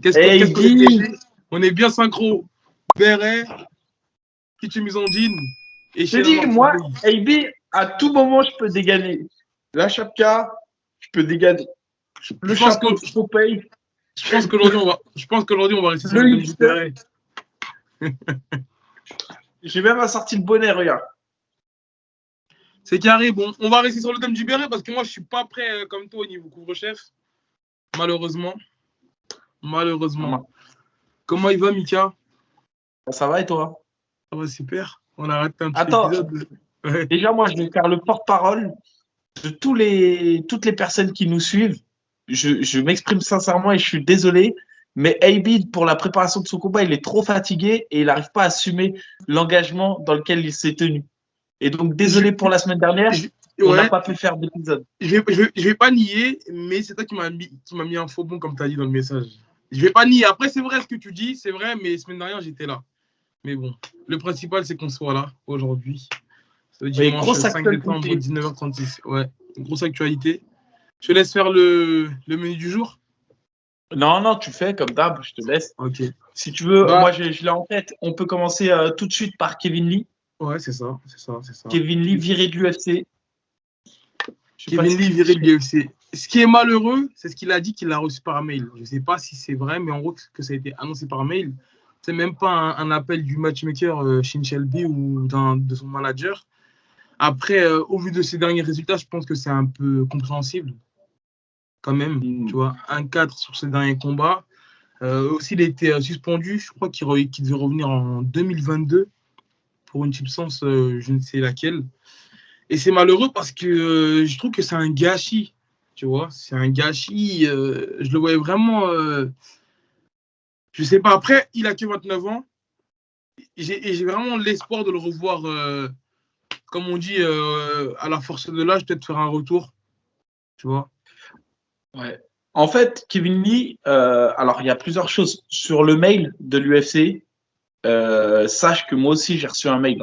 Qu'est-ce qu'on est AB, bien? On est bien synchro. Béret, Kichimizondine et je te Sheila dis, moi, Martinez. AB, à tout moment, je peux dégainer. La chapka, je peux dégainer. Le Je pense que chapeau de Popeye, je pense qu'aujourd'hui on va rester sur le le thème du hipster. Béret. J'ai même assorti le bonnet, regarde. C'est carré. Bon, on va rester sur le thème du Béret parce que moi je suis pas prêt comme toi au niveau couvre-chef. Malheureusement. Malheureusement. Comment il va, Mika? Ça va et toi? Ça va super. On a raté un petit Attends, épisode. Ouais. déjà, moi, je vais faire le porte-parole de toutes les personnes qui nous suivent. Je m'exprime sincèrement et je suis désolé, mais AB, pour la préparation de son combat, il est trop fatigué et il n'arrive pas à assumer l'engagement dans lequel il s'est tenu. Et donc, Je, désolé pour la semaine dernière, je, on n'a ouais, pas pu faire d'épisode. je vais pas nier, mais c'est toi qui m'a mis un faux bon, comme tu as dit dans le message. Je vais pas nier. Après, c'est vrai ce que tu dis, c'est vrai, mais semaine dernière, j'étais là. Mais bon, le principal, c'est qu'on soit là aujourd'hui. C'est le Et dimanche grosse 5 décembre, actualité. 19h36. Ouais, grosse actualité. Je te laisse faire le menu du jour. Non, non, tu fais comme d'hab, je te laisse. Ok. Si tu veux, Bah, moi, je l'ai en tête. On peut commencer tout de suite par Kevin Lee. ouais, c'est ça, c'est ça, c'est ça. Kevin Lee viré de l'UFC. Je sais pas Kevin si Lee tu viré de sais. l'UFC. Ce qui est malheureux, c'est ce qu'il a dit qu'il l'a reçu par mail. Je ne sais pas si c'est vrai, mais en gros, que ça a été annoncé par mail. C'est même pas un appel du matchmaker Shin Shelby ou de son manager. Après, au vu de ses derniers résultats, je pense que c'est un peu compréhensible quand même. Tu vois, 1-4 sur ses derniers combats. Aussi, il a été suspendu. Je crois qu'il devait revenir en 2022 pour une substance, je ne sais laquelle. Et c'est malheureux parce que je trouve que c'est un gâchis. Tu vois, c'est un gâchis. Je le voyais vraiment. Je sais pas. Après, il a que 29 ans. Et j'ai vraiment l'espoir de le revoir, comme on dit, à la force de l'âge, peut-être faire un retour. Tu vois. Ouais. En fait, Kevin Lee, alors il y a plusieurs choses. Sur le mail de l'UFC, sache que moi aussi j'ai reçu un mail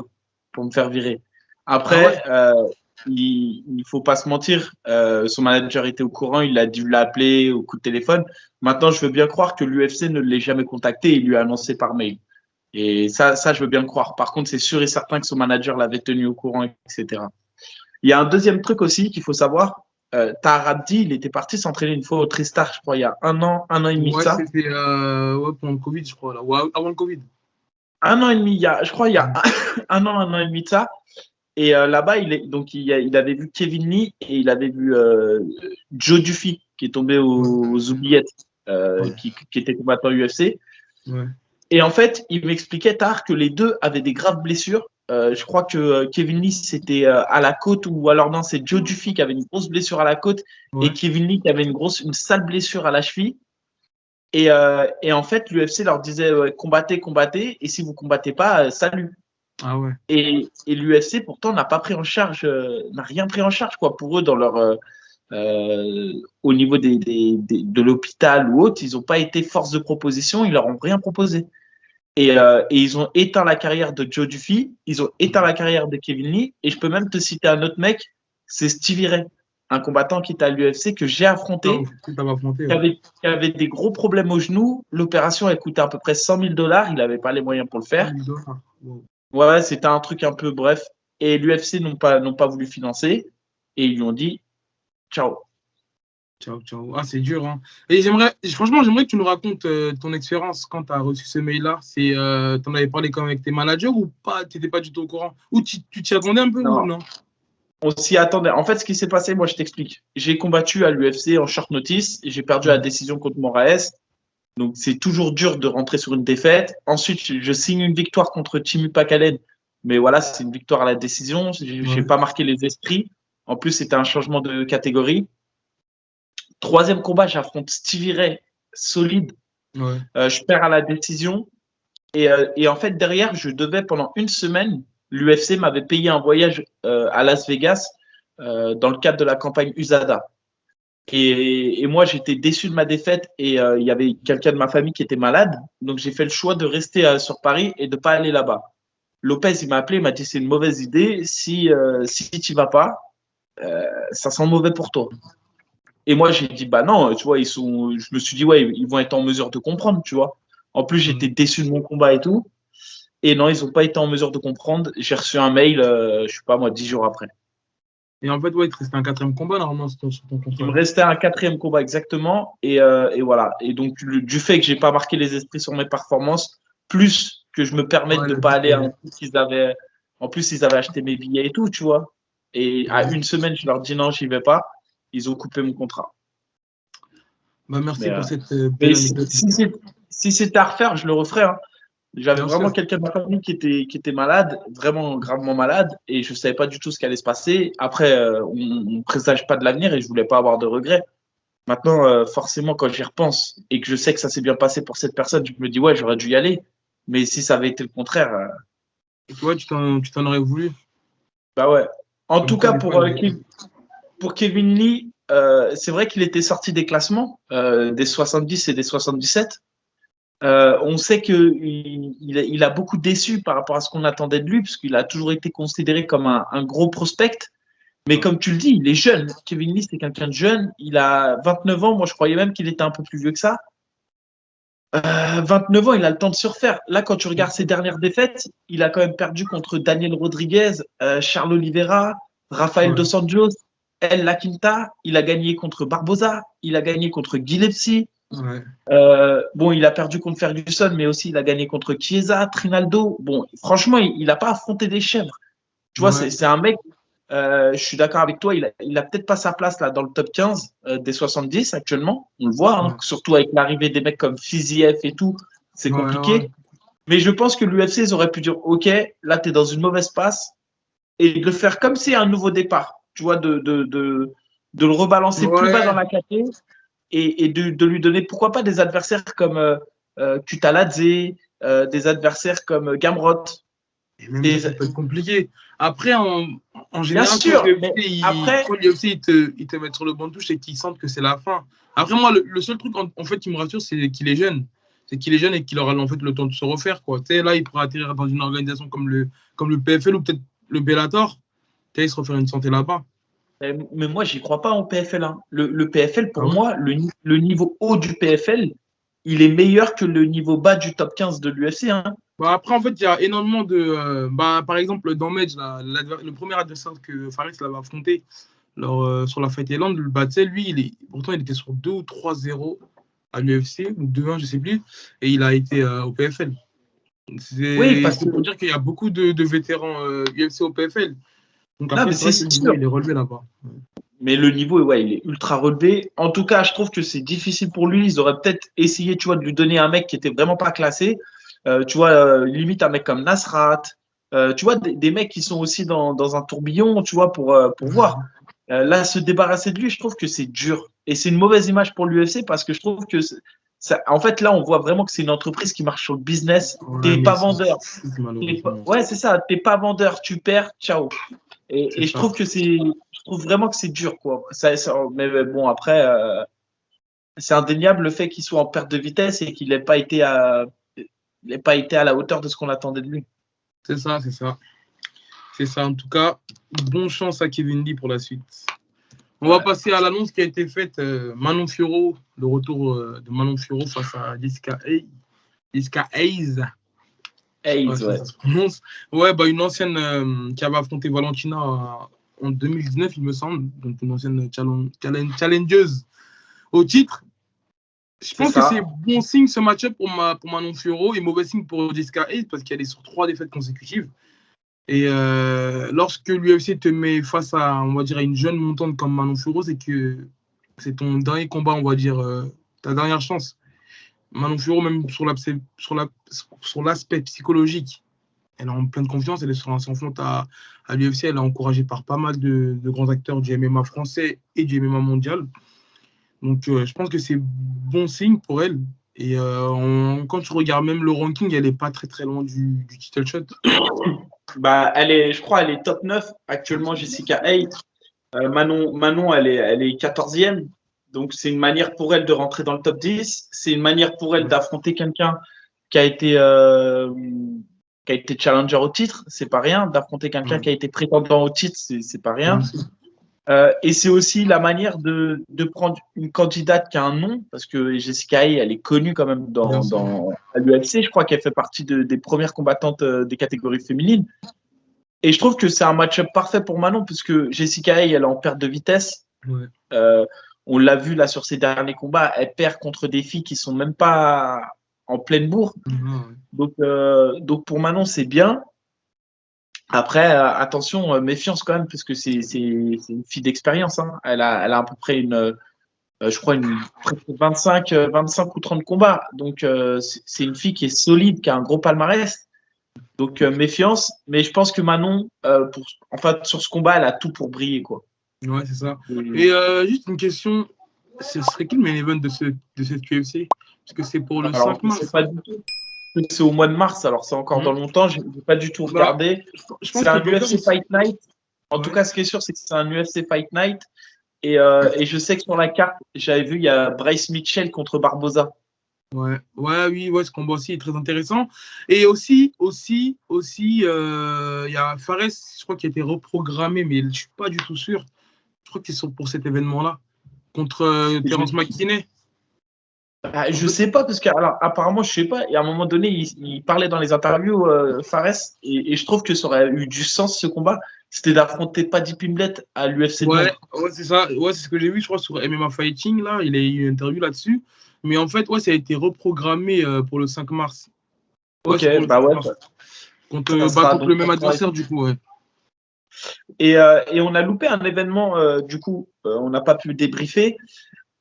pour me faire virer. Ah ouais. Après, il faut pas se mentir, son manager était au courant, il a dû l'appeler au coup de téléphone. Maintenant, je veux bien croire que l'UFC ne l'ait jamais contacté et lui a annoncé par mail. Et ça, je veux bien le croire. Par contre, c'est sûr et certain que son manager l'avait tenu au courant, etc. Il y a un deuxième truc aussi qu'il faut savoir. Tahar Abdi, il était parti s'entraîner une fois au Tristar, je crois, il y a un an et demi de Ouais, ça. c'était ouais, pendant le Covid, je crois. Là. Ouais, avant le Covid. Un an et demi, je crois, il y a un an et demi de ça. Et là-bas, il avait vu Kevin Lee et il avait vu Joe Duffy, qui est tombé Ouais, aux oubliettes, ouais, qui était combattant UFC. ouais. Et en fait, il m'expliquait tard que les deux avaient des graves blessures. Je crois que Kevin Lee, c'était à la côte, ou alors non, c'est Joe Duffy qui avait une grosse blessure à la côte, et Ouais. Kevin Lee qui avait une sale blessure à la cheville. Et en fait, l'UFC leur disait combattez, combattez, et si vous combattez pas, salut. Ah ouais. Et l'UFC pourtant n'a pas pris en charge, n'a rien pris en charge quoi pour eux dans leur au niveau de l'hôpital ou autre, ils n'ont pas été force de proposition, ils leur ont rien proposé. Et ils ont éteint la carrière de Joe Duffy, ils ont éteint la carrière de Kevin Lee, et je peux même te citer un autre mec, c'est Stevie Ray, un combattant qui est à l'UFC que j'ai Non, affronté, tu t'as affronté, ouais. qui avait des gros problèmes au genou. L'opération, elle coûtait à peu près $100 000, il n'avait pas les moyens pour le 100 faire. 000 dollars. Wow. Ouais, c'était un truc un peu bref. Et l'UFC n'ont pas voulu financer, et ils lui ont dit ciao. Ciao, ciao. Ah, c'est dur, hein. Et franchement, j'aimerais que tu nous racontes ton expérience quand tu as reçu ce mail-là. T'en avais parlé quand même avec tes managers ou pas? Tu n'étais pas du tout au courant? Ou tu t'y attendais un peu ou Non, non? on s'y attendait. En fait, ce qui s'est passé, moi, je t'explique. J'ai combattu à l'UFC en short notice et j'ai perdu la Ouais, décision contre Moraes. Donc, c'est toujours dur de rentrer sur une défaite. Ensuite, je signe une victoire contre Timu Pacalen. Mais voilà, c'est une victoire à la décision. J'ai ouais, pas marqué les esprits. En plus, c'était un changement de catégorie. Troisième combat, j'affronte Stevie Ray, solide. ouais. Je perds à la décision. Et en fait, derrière, je devais pendant une semaine, l'UFC m'avait payé un voyage à Las Vegas dans le cadre de la campagne USADA. Et moi, j'étais déçu de ma défaite et il y avait quelqu'un de ma famille qui était malade. Donc, j'ai fait le choix de rester sur Paris et de pas aller là-bas. Lopez, il m'a appelé, il m'a dit c'est une mauvaise idée. Si tu vas pas, ça sent mauvais pour toi. Et moi, j'ai dit, bah non, tu vois, je me suis dit, ouais, ils vont être en mesure de comprendre, tu vois. En plus, j'étais déçu de mon combat et tout. Et non, ils n'ont pas été en mesure de comprendre. J'ai reçu un mail, je sais pas moi, 10 jours après. Et en fait, ouais, il te restait un quatrième combat normalement sur ton Il me contrat. restait un quatrième combat exactement. Et voilà. Et donc, du fait que j'ai pas marqué les esprits sur mes performances, plus que je me permette Ouais, de le pas but, aller, en plus, ils avaient acheté mes billets et tout, tu vois. Et à ouais. une semaine, je leur dis non, j'y vais pas. Ils ont coupé mon contrat. Bah, merci Mais, pour cette mais belle anecdote. si c'était à refaire, je le referais, hein. J'avais Bien vraiment sûr. quelqu'un de ma famille qui était malade, vraiment gravement malade, et je savais pas du tout ce qui allait se passer. Après, on ne présage pas de l'avenir et je voulais pas avoir de regrets. Maintenant, forcément, quand j'y repense et que je sais que ça s'est bien passé pour cette personne, je me dis, ouais, j'aurais dû y aller. Mais si ça avait été le contraire, Et tu vois, tu t'en aurais voulu. bah ouais. En Comme tout quoi, cas, des fois, pour Kevin Lee, c'est vrai qu'il était sorti des classements, des 70 et des 77. On sait qu'il a beaucoup déçu par rapport à ce qu'on attendait de lui, parce qu'il a toujours été considéré comme un gros prospect. Mais comme tu le dis, il est jeune. Kevin Lee, c'est quelqu'un de jeune. Il a 29 ans. Moi, je croyais même qu'il était un peu plus vieux que ça. 29 ans, il a le temps de se refaire. Là, quand tu regardes ses dernières défaites, il a quand même perdu contre Daniel Rodriguez, Charles Oliveira, Rafael ouais. Dos Anjos, El La Quinta. Il a gagné contre Barboza. Il a gagné contre Gillespie. Ouais. Bon, il a perdu contre Ferguson, mais aussi il a gagné contre Chiesa, Trinaldo. Bon, franchement, il n'a pas affronté des chèvres. Tu vois, Ouais. c'est un mec, je suis d'accord avec toi, il a peut-être pas sa place là dans le top 15 des 70 actuellement. On le voit, hein, Ouais. surtout avec l'arrivée des mecs comme Fiziev et tout, c'est Ouais, ouais. compliqué. Mais je pense que l'UFC, ils auraient pu dire, OK, là, tu es dans une mauvaise passe et de le faire comme si un nouveau départ. Tu vois, de le rebalancer plus bas dans Ouais. la catégorie et de lui donner, pourquoi pas, des adversaires comme Kutaladze, des adversaires comme Gamrot. Et même Des... ça peut être compliqué. Après, en Bien général, sûr, mais après, quand l'UFC il te met sur le banc de touche, c'est qu'ils sentent que c'est la fin. Après, moi, le seul truc en fait qui me rassure, c'est qu'il est jeune. C'est qu'il est jeune et qu'il aura en fait le temps de se refaire, quoi. Tu sais, là, il pourra atterrir dans une organisation comme le PFL ou peut-être le Bellator. Tu sais, il se refaire une santé là-bas. mais moi, j'y crois pas en PFL, hein. Le PFL, Ah pour ouais? moi, le niveau haut du PFL, il est meilleur que le niveau bas du top 15 de l'UFC, hein. Bah, après, en fait, il y a énormément de. Bah, par exemple, dans Medj, là, le premier adversaire que Faris l'avait affronté sur la Fight Island, bah, tu sais, lui, pourtant, il était sur 2 ou 3-0 à l'UFC, ou 2-1, je sais plus, et il a été au PFL. Oui, parce C'est que pour dire qu'il y a beaucoup de vétérans UFC au PFL. Donc là, après, mais c'est c'est vrai que le niveau, sûr. il est relevé là-bas. Mais le niveau, ouais, il est ultra relevé. En tout cas, je trouve que c'est difficile pour lui. Ils auraient peut-être essayé, tu vois, de lui donner un mec qui était vraiment pas classé. Tu vois, limite un mec comme Nasrat. Tu vois, des mecs qui sont aussi dans un tourbillon, tu vois, pour voir. Là, se débarrasser de lui, je trouve que c'est dur. Et c'est une mauvaise image pour l'UFC parce que je trouve que ça, en fait, là, on voit vraiment que c'est une entreprise qui marche sur le business. Ouais, T'es mais pas ils sont vendeur. fous, malheureusement. Ouais, c'est ça. T'es pas vendeur. Tu perds. Ciao. C'est Et ça. je trouve vraiment que c'est dur, quoi. Mais bon, après, c'est indéniable le fait qu'il soit en perte de vitesse et qu'il n'ait pas été à la hauteur de ce qu'on attendait de lui. C'est ça, c'est ça. C'est ça. En tout cas, bonne chance à Kevin Lee pour la suite. On va Ouais. passer à l'annonce qui a été faite. Manon Fiorot, le retour de Manon Fiorot face à Jessica Hayes. Je sais pas Hayes, si ouais. ça se prononce. Ouais, bah, une ancienne qui avait affronté Valentina en 2019, il me semble. Donc une ancienne challengeuse au titre. Je C'est pense que c'est ça. bon signe ce match-up pour Manon Fiorot et mauvais signe pour Jessica Hayes parce qu'elle est sur 3 défaites consécutives. Et lorsque l'UFC te met face à, on va dire, à une jeune montante comme Manon Fiorot, c'est que c'est ton dernier combat, on va dire, ta dernière chance. Manon Fiorot, même sur l'aspect psychologique, elle est en pleine confiance, elle est sur un sans faute à l'UFC, elle est encouragée par pas mal de grands acteurs du MMA français et du MMA mondial. Donc je pense que c'est bon signe pour elle. Et quand tu regardes même le ranking, elle n'est pas très très loin du title shot. Bah, je crois, elle est top 9 actuellement, Jessica Hayes. Manon, elle est 14e. Donc, c'est une manière pour elle de rentrer dans le top 10. C'est une manière pour elle d'affronter quelqu'un qui a été, euh, qui a été challenger au titre. C'est pas rien. D'affronter quelqu'un Ouais, qui a été prétendant au titre, c'est pas rien. Et c'est aussi la manière de prendre une candidate qui a un nom, parce que Jessica Hay, elle est connue quand même à l'UFC. Je crois qu'elle fait partie des premières combattantes des catégories féminines. Et je trouve que c'est un match-up parfait pour Manon, parce que Jessica Hay, elle est en perte de vitesse. Ouais. On l'a vu là sur ses derniers combats, elle perd contre des filles qui sont même pas en pleine bourre. Donc pour Manon, c'est bien. Après, attention, méfiance quand même, parce que c'est une fille d'expérience. Hein. Elle a à peu près je crois, presque 25 ou 30 combats. Donc, c'est une fille qui est solide, qui a un gros palmarès. Donc, méfiance. Mais je pense que Manon, en fait, sur ce combat, elle a tout pour briller, quoi. Ouais, c'est ça. Et juste une question, ce serait qui le main event de cette UFC? Parce que c'est pour le 5 mars. Pas du tout. C'est au mois de mars, alors c'est encore dans longtemps. Je n'ai pas du tout regardé. C'est un UFC Fight Night. En tout cas, ce qui est sûr, c'est que c'est un UFC Fight Night. Et je sais que sur la carte, j'avais vu, il y a Bryce Mitchell contre Barboza. Oui, ce combat aussi est très intéressant. Et aussi, il y a Fares, je crois, qui a été reprogrammé, mais je ne suis pas du tout sûr. Je crois qu'ils sont pour cet événement-là, contre Terence McKinney. Je sais pas, parce que alors, apparemment, je sais pas, et à un moment donné, il parlait dans les interviews, Fares, et je trouve que ça aurait eu du sens, ce combat, c'était d'affronter Paddy Pimblett à l'UFC. Ouais, c'est ça, c'est ce que j'ai vu, je crois, sur MMA Fighting, là, il a eu une interview là-dessus, mais en fait, ça a été reprogrammé pour le 5 mars. Ok, contre le même adversaire, du coup, ouais. Et on a loupé un événement, du coup, on n'a pas pu débriefer.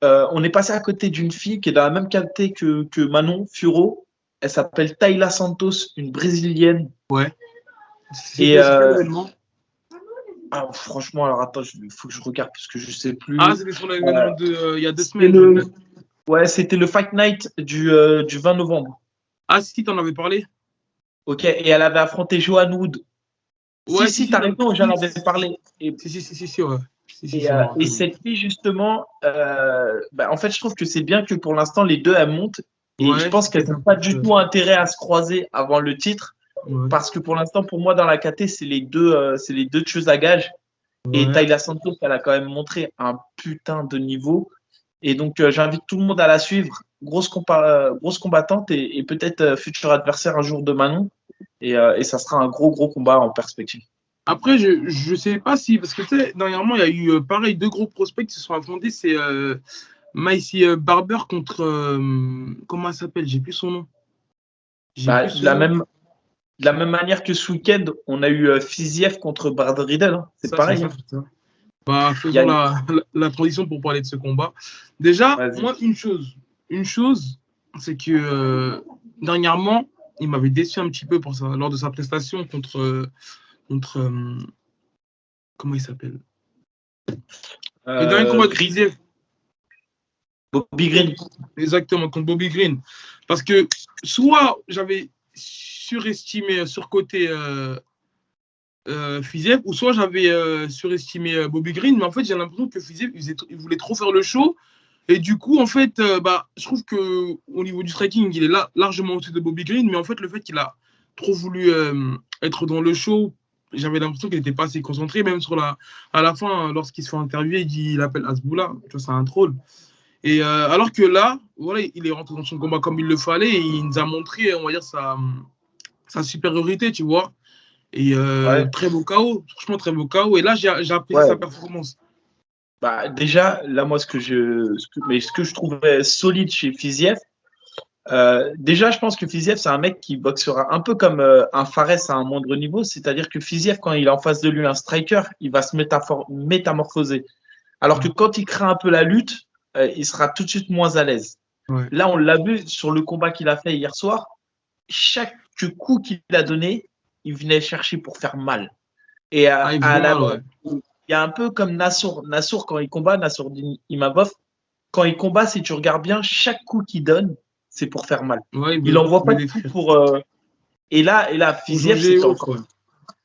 On est passé à côté d'une fille qui est dans la même qualité que Manon Furo. Elle s'appelle Tayla Santos, une brésilienne. Ouais. Et franchement, alors attends, il faut que je regarde parce que je sais plus. C'était sur l'événement il y a 2 semaines. C'était le Fight Night du 20 novembre. Ah, si, t'en avais parlé. Ok, et elle avait affronté Joanne Wood. Ouais, si, t'as raison, j'en avais parlé. Si, ouais. Et cette fille, justement, en fait, je trouve que c'est bien que pour l'instant, les deux, elles montent. Et je pense qu'elles n'ont pas du tout intérêt à se croiser avant le titre. Ouais. Parce que pour l'instant, pour moi, dans la KT, c'est les deux choses à gage. Ouais. Et Tayla Santos, elle a quand même montré un putain de niveau. Et donc, j'invite tout le monde à la suivre. Grosse combattante et peut-être futur adversaire un jour de Manon. Et ça sera un gros combat en perspective. Après, je sais pas si, parce que tu sais, dernièrement, il y a eu pareil 2 gros prospects qui se sont affrontés. C'est Maïsi Barber contre comment elle s'appelle? J'ai plus son nom. De la même manière que ce week-end, on a eu Fiziev contre Brad Riddle. Hein. C'est pareil. Faisons la transition pour parler de ce combat. Déjà, moi, une chose, c'est que dernièrement, il m'avait déçu un petit peu lors de sa prestation contre comment il s'appelle le dernier combat de Fiziev. Bobby Green. Exactement, contre Bobby Green. Parce que soit j'avais surcoté Fiziev, ou soit j'avais surestimé Bobby Green, mais en fait j'ai l'impression que Fiziev il voulait trop faire le show, et du coup en fait je trouve que au niveau du striking il est largement au-dessus de Bobby Green, mais en fait le fait qu'il a trop voulu être dans le show, j'avais l'impression qu'il n'était pas assez concentré, même à la fin lorsqu'il se fait interviewer, il appelle Hasboula, tu vois, c'est un troll. Et alors que là, voilà, il est rentré dans son combat comme il le fallait, et il nous a montré, on va dire, sa supériorité, tu vois. Et très beau KO, franchement très beau KO. Et là, j'ai apprécié sa performance. Déjà, là, moi, ce que je trouvais solide chez Fiziev, déjà, je pense que Fiziev, c'est un mec qui boxera un peu comme un Fares à un moindre niveau. C'est-à-dire que Fiziev, quand il a en face de lui un striker, il va se métamorphoser. Alors que quand il craint un peu la lutte, il sera tout de suite moins à l'aise. Ouais. Là, on l'a vu sur le combat qu'il a fait hier soir. Chaque coup qu'il a donné, il venait chercher pour faire mal. Et il y a un peu comme Nassour. Nassour, quand il combat, Nassour Imavov, quand il combat, si tu regardes bien, chaque coup qu'il donne, c'est pour faire mal. Ouais, il n'envoie pas de coup pour. Et là, Fiziev, c'était encore.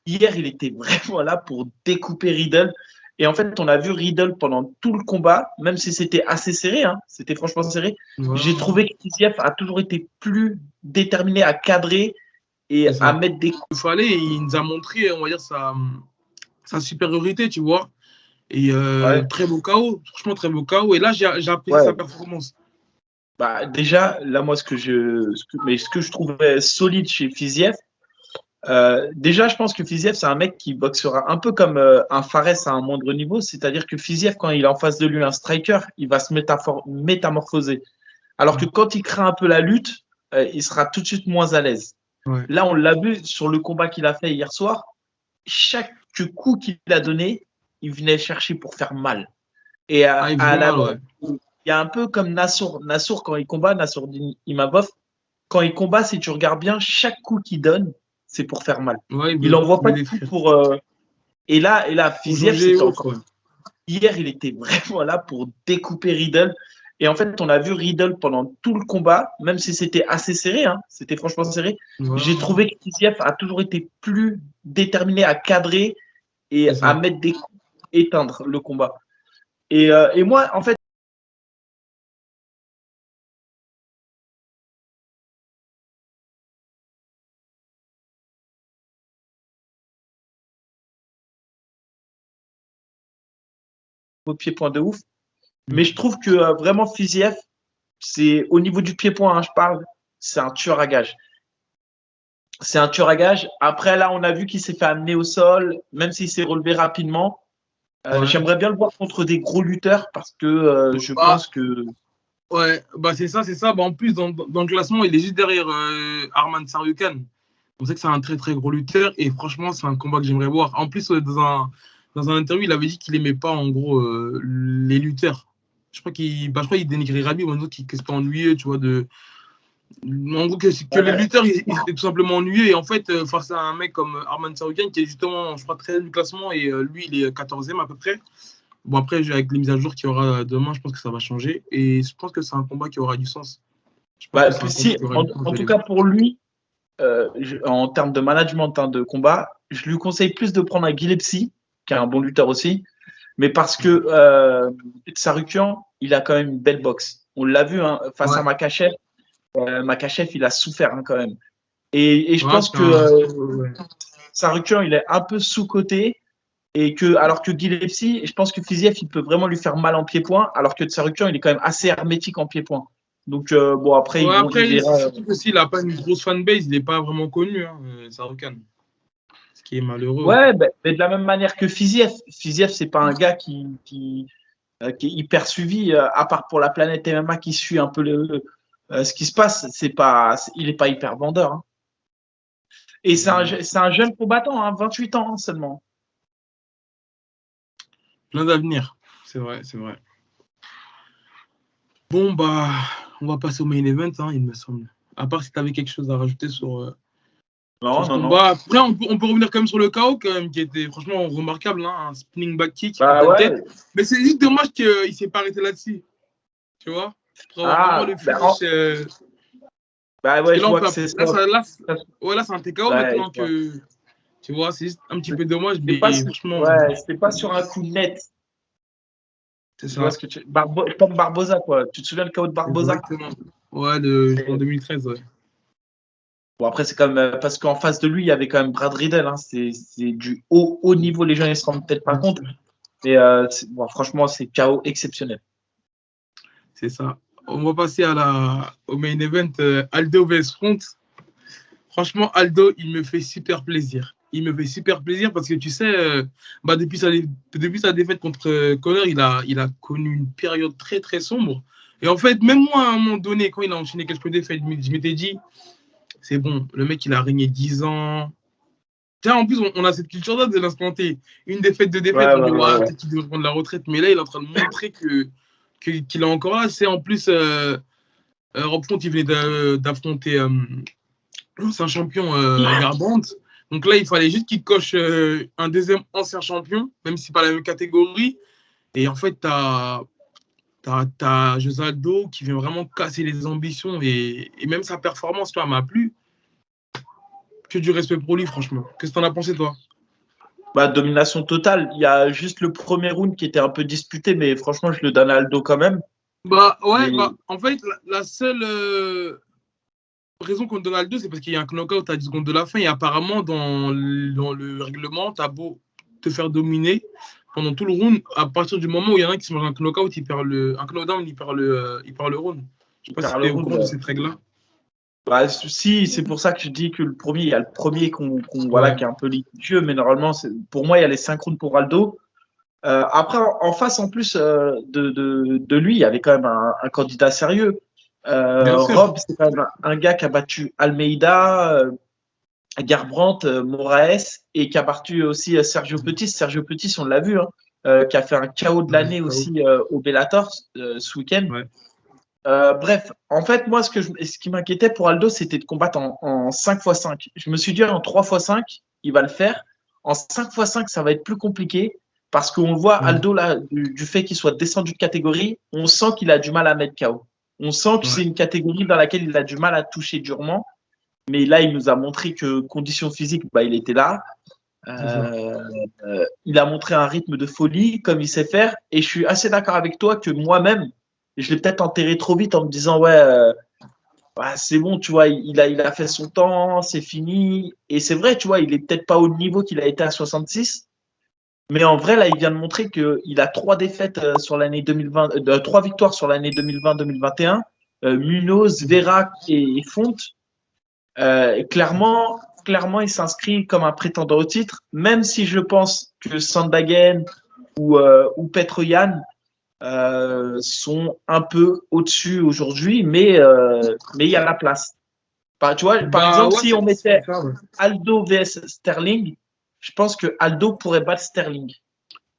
Hier, il était vraiment là pour découper Riddle. Et en fait, on a vu Riddle pendant tout le combat, même si c'était assez serré, hein, c'était franchement serré. Wow. J'ai trouvé que Fiziev a toujours été plus déterminé à cadrer et à mettre des coups. Il fallait, il nous a montré, on va dire, sa supériorité, tu vois. Et Ouais, très beau KO, franchement très beau KO. Et là, j'ai apprécié sa ouais. performance. Bah, déjà, là, moi, ce que je trouvais solide chez Fiziev, déjà, je pense que Fiziev, c'est un mec qui boxera un peu comme un Fares à un moindre niveau. C'est-à-dire que Fiziev, quand il a en face de lui un striker, il va se métamorphoser. Alors que quand il craint un peu la lutte, il sera tout de suite moins à l'aise. Ouais. Là, on l'a vu sur le combat qu'il a fait hier soir. Chaque coup qu'il a donné, il venait chercher pour faire mal. Et Ah, il faisait mal, ouais. il y a un peu comme Nassour. Nassour, quand il combat, Nassour Imavov, quand il combat, si tu regardes bien, chaque coup qu'il donne, c'est pour faire mal. Ouais, Il envoie il veut pas de coup détruire. pour. Et là, Pour Fiziev, jauger et c'était autres, encore. ouais. Hier, il était vraiment là pour découper Riddle. Et en fait, on a vu Riddle pendant tout le combat, même si c'était assez serré, hein, c'était franchement serré. J'ai Ouais, trouvé que Fiziev a toujours été plus déterminé à cadrer et c'est à ça. mettre des coups, éteindre le combat. Et moi, en fait, au pied-point de ouf. Mais Mm. je trouve que vraiment Fiziev, c'est au niveau du pied-point, hein, je parle, c'est un tueur à gage. C'est un tueur à gage. Après, là, on a vu qu'il s'est fait amener au sol, même s'il s'est relevé rapidement. Ouais. J'aimerais bien le voir contre des gros lutteurs parce que je Bah, pense que. ouais, bah c'est ça, c'est ça. Bah, en plus, dans le classement, il est juste derrière Arman Tsarukyan. On sait que c'est un très très gros lutteur et franchement, c'est un combat que j'aimerais voir. En plus, dans un interview, il avait dit qu'il aimait pas en gros les lutteurs. Je crois qu'il dénigrait Rabi ou un autre que c'était ennuyeux, tu vois, en gros que les Ouais, lutteurs ils étaient tout simplement ennuyeux et en fait face à un mec comme Arman Tsarukyan qui est justement, je crois, 13e du classement et lui il est 14e à peu près. Bon, après, avec les mises à jour qu'il y aura demain, je pense que ça va changer. Et je pense que c'est un combat qui aura du sens. Je pense que c'est un combat si, qui aura du sens en tout d'aller cas voir. pour lui, en termes de management hein, de combat, je lui conseille plus de prendre un Gillespie, qui est un bon lutteur aussi, mais parce que Tsarukyan, il a quand même une belle boxe. On l'a vu hein, face à Ouais, Makachev. Makachev, il a souffert hein, quand même. Et je ouais, pense c'est que un. Ouais. Tsarukyan, il est un peu sous-coté. Et que, alors que Gillespie, je pense que Fiziev, il peut vraiment lui faire mal en pied-point, alors que Tsarukyan, il est quand même assez hermétique en pied-point. Donc, bon, après, Ouais, il après, verra. surtout que s'il n'a pas une grosse fanbase, il n'est pas vraiment connu, hein, Sarukan. Ce qui est malheureux. Ouais, ben, mais de la même manière que Fiziev. Fiziev, c'est pas un gars qui est hyper suivi, à part pour la planète MMA qui suit un peu ce qui se passe. Il est pas hyper vendeur. Hein. Et Ouais. c'est un jeune combattant, hein, 28 ans hein, seulement. Plein d'avenir. C'est vrai, c'est vrai. Bon, bah, on va passer au main event, hein, il me semble. À part si tu avais quelque chose à rajouter sur Non, ce non, non. combat. Après, on peut revenir quand même sur le KO, quand même, qui était franchement remarquable, hein, un spinning back kick en Bah pleine tête. ouais. Mais c'est juste dommage qu'il ne s'est pas arrêté là-dessus, tu vois, pour avoir vraiment le Ah, finish. bah Parce ouais, que je là, on vois peut. que c'est ça. Ouais, là c'est un TKO Ouais, maintenant je vois. que. Tu vois, c'est juste un petit peu dommage, C'est pas, mais franchement, ouais, c'était pas sur un coup net. c'est Je vois ça. ce que tu. Comme Barbosa, quoi. Tu te souviens le KO de Barbosa? Exactement. Ouais, en 2013, ouais. Bon, après, c'est quand même parce qu'en face de lui, il y avait quand même Brad Riddell. Hein. C'est du haut niveau. Les gens, ils se rendent peut-être pas Bien compte. sûr. Mais bon, franchement, c'est KO exceptionnel. C'est ça. On va passer au main event Aldo vs Front. Franchement, Aldo, il me fait super plaisir. Il me fait super plaisir parce que tu sais, bah, depuis sa défaite contre Conor, il a connu une période très très sombre. Et en fait, même moi, à un moment donné, quand il a enchaîné quelques défaites, je m'étais dit, c'est bon, le mec, il a régné 10 ans. Tiens, en plus, on a cette culture là de l'instant T. Une défaite, deux défaites, Ouais, on ouais, dit, ouais, ouais, peut-être qu'il devrait prendre la retraite. Mais là, il est en train de montrer qu'il est encore là. C'est en plus, Rob Font, il venait d'affronter l'ancien champion Garbrandt. Donc là, il fallait juste qu'il coche un deuxième ancien champion, même si c'est pas la même catégorie. Et en fait, t'as José Aldo qui vient vraiment casser les ambitions et même sa performance, toi, m'a plu. Que du respect pour lui, franchement. Qu'est-ce que t'en as pensé, toi? bah, domination totale. Il y a juste le premier round qui était un peu disputé, mais franchement, je le donne à Aldo quand même. Bah ouais, Mais bah en fait, la seule raison qu'on donne Aldo, c'est parce qu'il y a un knockout à 10 secondes de la fin et apparemment, dans le règlement, t'as beau te faire dominer, pendant tout le round. À partir du moment où il y en a un qui se mange un knockout, un knockdown, il perd le round. Je sais pas si Par tu le es au courant round. de cette règle-là. Bah, si, c'est pour ça que je dis que il y a le premier voilà, Ouais, qui est un peu litigieux, mais normalement, pour moi, il y a les 5 rounds pour Aldo. Après, en face, en plus de lui, il y avait quand même un candidat sérieux. bien sûr. Rob, c'est quand même un gars qui a battu Almeida, Garbrandt, Moraes, et qui a battu aussi Sergio Pettis. Sergio Pettis, on l'a vu, hein, qui a fait un KO de Ouais, l'année KO. aussi au Bellator ce week-end. Ouais. Bref, en fait, moi, ce qui m'inquiétait pour Aldo, c'était de combattre en 5x5. Je me suis dit, en 3x5, il va le faire. En 5x5, ça va être plus compliqué parce qu'on voit Ouais. Aldo, là, du fait qu'il soit descendu de catégorie, on sent qu'il a du mal à mettre KO. On sent que c'est Ouais. une catégorie dans laquelle il a du mal à toucher durement. Mais là, il nous a montré que condition physique, bah, il était là. C'est ça. Il a montré un rythme de folie comme il sait faire. Et je suis assez d'accord avec toi que moi-même, je l'ai peut-être enterré trop vite en me disant, ouais, c'est bon, tu vois, il a fait son temps, c'est fini. Et c'est vrai, tu vois, il est peut-être pas au niveau qu'il a été à 66. Mais en vrai, là, il vient de montrer qu'il a 3 défaites sur l'année 2020, 3 victoires sur l'année 2020-2021. Munoz, Vera et Font. Clairement, il s'inscrit comme un prétendant au titre, même si je pense que Sandhagen ou Petroyan sont un peu au-dessus aujourd'hui, mais il y a la place. Tu vois, par Bah exemple, ouais, si on c'est mettait ça. Ouais. Aldo vs Sterling, je pense que Aldo pourrait battre Sterling.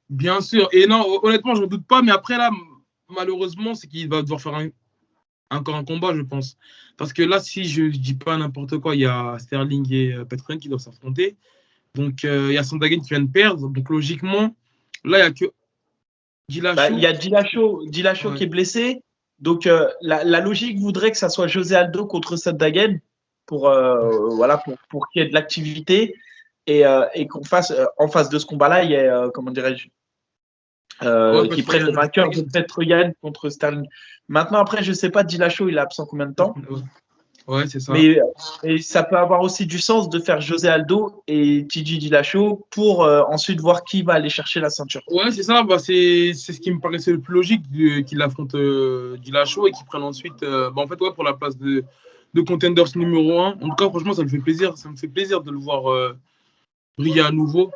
Bien sûr. Et non, honnêtement, je ne doute pas. Mais après, là, malheureusement, c'est qu'il va devoir faire encore un combat, je pense. Parce que là, si je ne dis pas n'importe quoi, il y a Sterling et Petrovic qui doivent s'affronter. Donc, il y a Sandhagen qui vient de perdre. Donc, logiquement, là, il n'y a que Bah, il Dillashaw. y a Dillashaw qui Ouais. est blessé. Donc, la logique voudrait que ça soit José Aldo contre Sandhagen voilà, pour qu'il y ait de l'activité et qu'on fasse, en face de ce combat-là, il y ait, comment dirais-je, Ouais, qui prenne le Petrovic, vainqueur de Sandhagen. Petroyan contre Sterling. Maintenant, après, je sais pas, Dillashaw, il est absent combien de temps, Ouais, c'est ça. mais ça peut avoir aussi du sens de faire José Aldo et TJ Dillashaw pour ensuite voir qui va aller chercher la ceinture. Ouais, c'est ça. Bah, c'est ce qui me paraissait le plus logique qu'il affronte Dillashaw et qu'il prenne ensuite, bah, en fait, ouais, pour la place de contenders numéro un. En tout cas, franchement, ça me fait plaisir. Ça me fait plaisir de le voir briller à nouveau.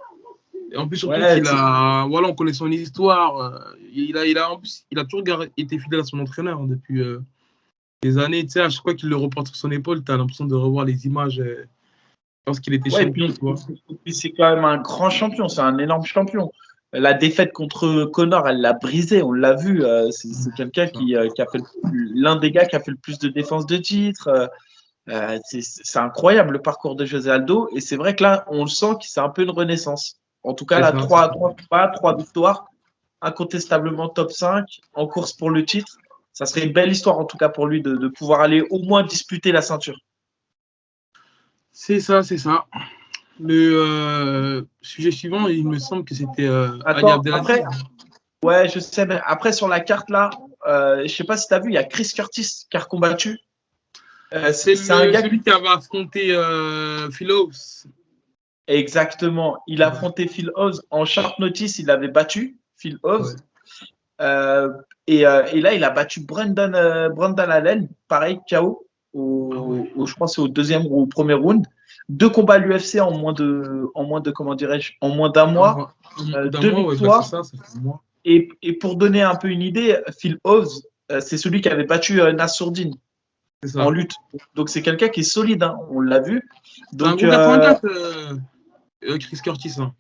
Et en plus, surtout Ouais, qu'il a, voilà, on connaît son histoire. En plus, il a toujours été fidèle à son entraîneur hein, depuis des années. Tu sais, à chaque fois qu'il le reporte sur son épaule, tu as l'impression de revoir les images lorsqu'il était ouais, champion, tu vois. et puis c'est quand même un grand champion, c'est un énorme champion. La défaite contre Connor, elle l'a brisé, on l'a vu. C'est quelqu'un Ça. qui a fait l'un des gars qui a fait le plus de défenses de titre. C'est incroyable le parcours de José Aldo. Et c'est vrai que là, on le sent que c'est un peu une renaissance. En tout cas, C'est là, ça, c'est ça. 3 victoires, incontestablement top 5 en course pour le titre. Ça serait une belle histoire, en tout cas, pour lui de pouvoir aller au moins disputer la ceinture. C'est ça, c'est ça. Le sujet suivant, il me semble que c'était Ali Attends, Abdelaziz. après, ouais, je sais, mais après, sur la carte là, je sais pas si tu as vu, il y a Chris Curtis qui a recombattu. C'est C'est un gars celui qui avait affronté Philos. exactement. Il a affronté Phil Oz en short notice, il avait battu Phil Ouais. Oz. Euh, et là, il a battu Brendan Allen, pareil, KO, Ah ouais. je pense que c'est au deuxième ou au premier round. 2 combats à l'UFC comment dirais-je, en moins d'un mois, D'un deux mois, ouais, bah c'est victoires. ça, ça fait un mois. Et pour donner un peu une idée, Phil Oz, c'est celui qui avait battu Nassourdine C'est en ça. lutte. Donc c'est quelqu'un qui est solide, hein, on l'a vu. C'est un Donc gros 84, Chris Curtis. Hein.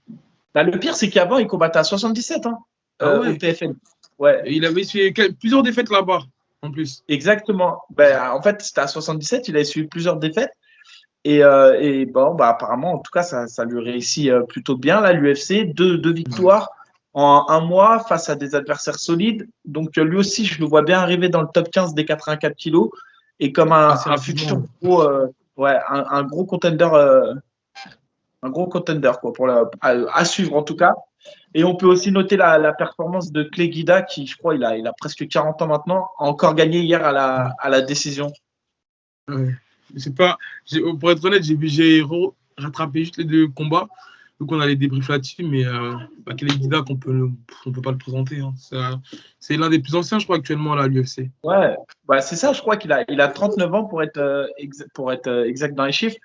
bah, le pire, c'est qu'avant, il combattait à 77 hein, Ah au ouais. PFL. Ouais, Et il avait suivi plusieurs défaites là-bas, en plus. exactement. Ben, en fait, c'était à 77, il a suivi plusieurs défaites. Et bon, bah, apparemment, en tout cas, ça lui réussit plutôt bien, là, l'UFC. Deux Ouais. victoires en un mois face à des adversaires solides. Donc, lui aussi, je le vois bien arriver dans le top 15 des 84 kilos et comme Assez un futur rapidement. gros, ouais, un gros contender, quoi, à suivre en tout cas. Et on peut aussi noter la performance de Clay Guida, qui, je crois, il a presque 40 ans maintenant, a encore gagné hier Ouais. à la décision. Ouais. C'est pas, pour être honnête, j'ai rattrapé juste les deux combats. vu qu'on a les débriefs là-dessus, mais Kelly Guida, on peut pas le présenter. Hein. C'est l'un des plus anciens, je crois, actuellement à l'UFC. Ouais, bah, c'est ça, je crois qu'il a 39 ans pour être, exact dans les chiffres.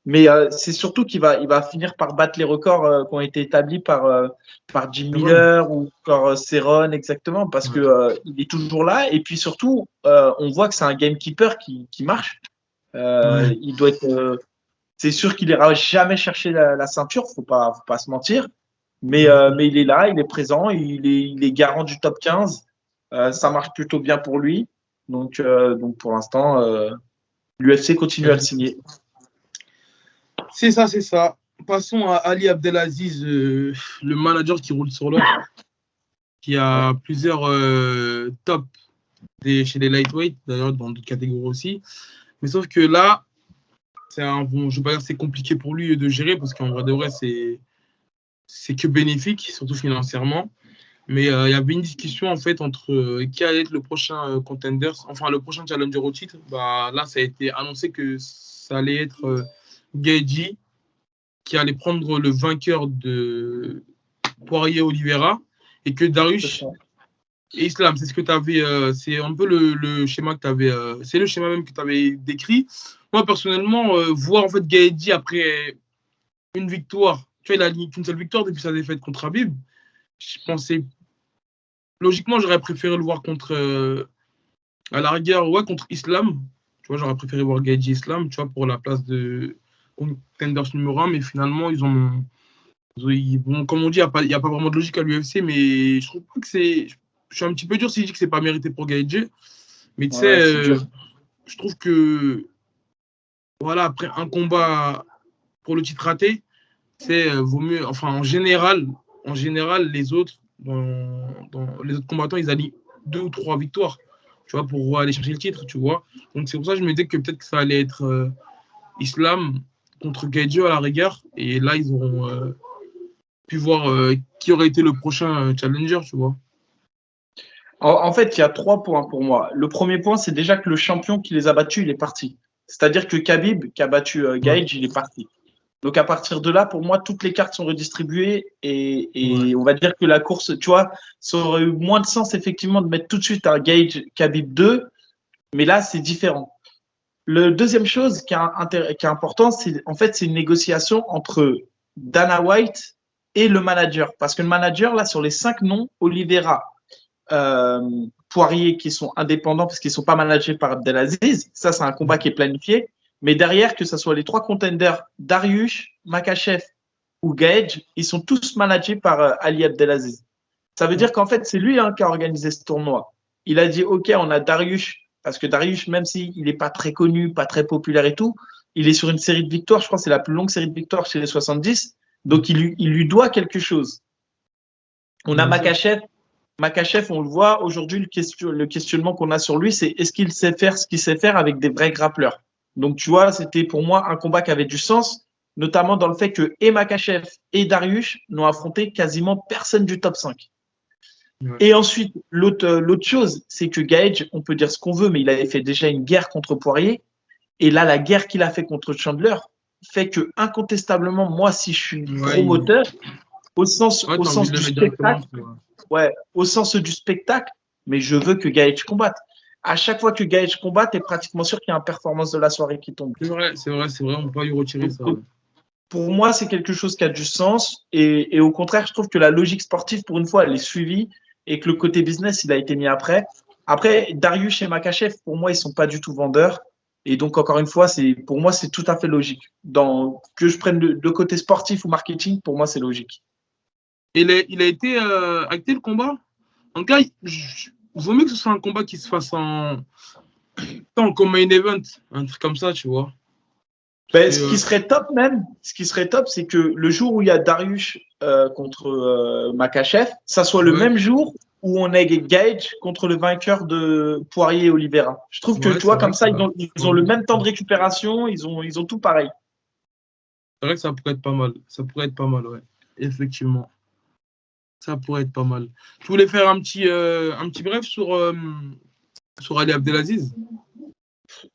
Mais c'est surtout il va finir par battre les records qui ont été établis par Jim Miller ou par Cerrone, exactement, parce que il est toujours là. Et puis surtout, on voit que c'est un gamekeeper qui marche. Il doit être. C'est sûr qu'il ira jamais chercher la ceinture, faut pas se mentir. Mais il est là, il est présent, il est garant du top 15. Ça marche plutôt bien pour lui. Donc pour l'instant, l'UFC continue à le signer. C'est ça, c'est ça. Passons à Ali Abdelaziz, le manager qui roule sur l'or, qui a plusieurs tops chez les lightweight, d'ailleurs dans d'autres catégories aussi. Mais sauf que là, je ne vais pas dire que c'est compliqué pour lui de gérer, parce qu'en vrai de vrai, c'est que bénéfique, surtout financièrement. Mais il y avait une discussion en fait entre qui allait être le prochain contender, enfin le prochain challenger au titre. Bah, là, ça a été annoncé que ça allait être Gaethje qui allait prendre le vainqueur de Poirier-Oliveira et que Dariush et Islam, c'est ce que tu avais, c'est un peu le schéma que tu avais, c'est le schéma même que tu avais décrit. Moi, personnellement, voir en fait Gaethje après une victoire, tu vois, il a gagné qu'une seule victoire depuis sa défaite contre Khabib. Je pensais, logiquement, j'aurais préféré le voir contre, à la rigueur, contre Islam. Tu vois, j'aurais préféré voir Gaethje Islam, tu vois, pour la place de contenders numéro 1, mais finalement, bon, comme on dit, il n'y a pas vraiment de logique à l'UFC, mais je trouve pas que c'est. Je suis un petit peu dur si je dis que c'est pas mérité pour Gaethje. Mais tu sais, je trouve que voilà, après un combat pour le titre raté, vaut mieux. Enfin, en général, les autres, dans les autres combattants, ils allient 2 ou 3 victoires, tu vois, pour aller chercher le titre, tu vois. Donc c'est pour ça que je me disais que peut-être que ça allait être Islam contre Gaethje à la rigueur, et là ils auront pu voir qui aurait été le prochain challenger, tu vois. En fait, il y a 3 points pour moi. Le premier point, c'est déjà que le champion qui les a battus, il est parti. C'est-à-dire que Khabib, qui a battu Gaethje, il est parti. Donc à partir de là, pour moi, toutes les cartes sont redistribuées et on va dire que la course, tu vois, ça aurait eu moins de sens effectivement de mettre tout de suite un Gaethje Khabib 2, mais là, c'est différent. Le deuxième chose qui est important, c'est en fait, c'est une négociation entre Dana White et le manager. Parce que le manager, là, sur les 5 noms, Oliveira, Poirier, qui sont indépendants parce qu'ils ne sont pas managés par Abdelaziz, ça, c'est un combat qui est planifié. Mais derrière, que ce soit les 3 contenders, Dariush, Makhachev ou Gaethje, ils sont tous managés par Ali Abdelaziz. Ça veut dire qu'en fait, c'est lui qui a organisé ce tournoi. Il a dit, OK, on a Dariush, parce que Dariush, même s'il n'est pas très connu, pas très populaire et tout, il est sur une série de victoires. Je crois que c'est la plus longue série de victoires chez les 70. Donc, il lui doit quelque chose. On a Makhachev. Makhachev, on le voit aujourd'hui, le questionnement qu'on a sur lui, c'est est-ce qu'il sait faire ce qu'il sait faire avec des vrais grappleurs. Donc, tu vois, c'était pour moi un combat qui avait du sens, notamment dans le fait que et Makhachev et Dariush n'ont affronté quasiment personne du top 5. Ouais. Et ensuite, l'autre chose, c'est que Gaethje, on peut dire ce qu'on veut, mais il avait fait déjà une guerre contre Poirier. Et là, la guerre qu'il a fait contre Chandler fait que, incontestablement, moi, si je suis promoteur, au sens du spectacle, au sens du spectacle, mais je veux que Gaethje combatte. À chaque fois que Gaethje combat, tu es pratiquement sûr qu'il y a une performance de la soirée qui tombe. C'est vrai, on peut pas lui retirer ça. Pour moi, c'est quelque chose qui a du sens. Et au contraire, je trouve que la logique sportive, pour une fois, elle est suivie et que le côté business, il a été mis après. Après, Dariush et Makhachev, pour moi, ils sont pas du tout vendeurs. Et donc, encore une fois, pour moi, c'est tout à fait logique. Que je prenne le côté sportif ou marketing, pour moi, c'est logique. Il a été acté le combat. En tout cas, vaut mieux que ce soit un combat qui se fasse comme main event, un truc comme ça, tu vois. Ce qui serait top, c'est que le jour où il y a Dariush contre Makhachev, ça soit le même jour où on ait Gaethje contre le vainqueur de Poirier et Oliveira. Je trouve que, tu vois, comme ça, ils ont le même temps de récupération, ils ont tout pareil. C'est vrai que ça pourrait être pas mal, ouais. Effectivement. Ça pourrait être pas mal. Tu voulais faire un petit bref sur Ali Abdelaziz?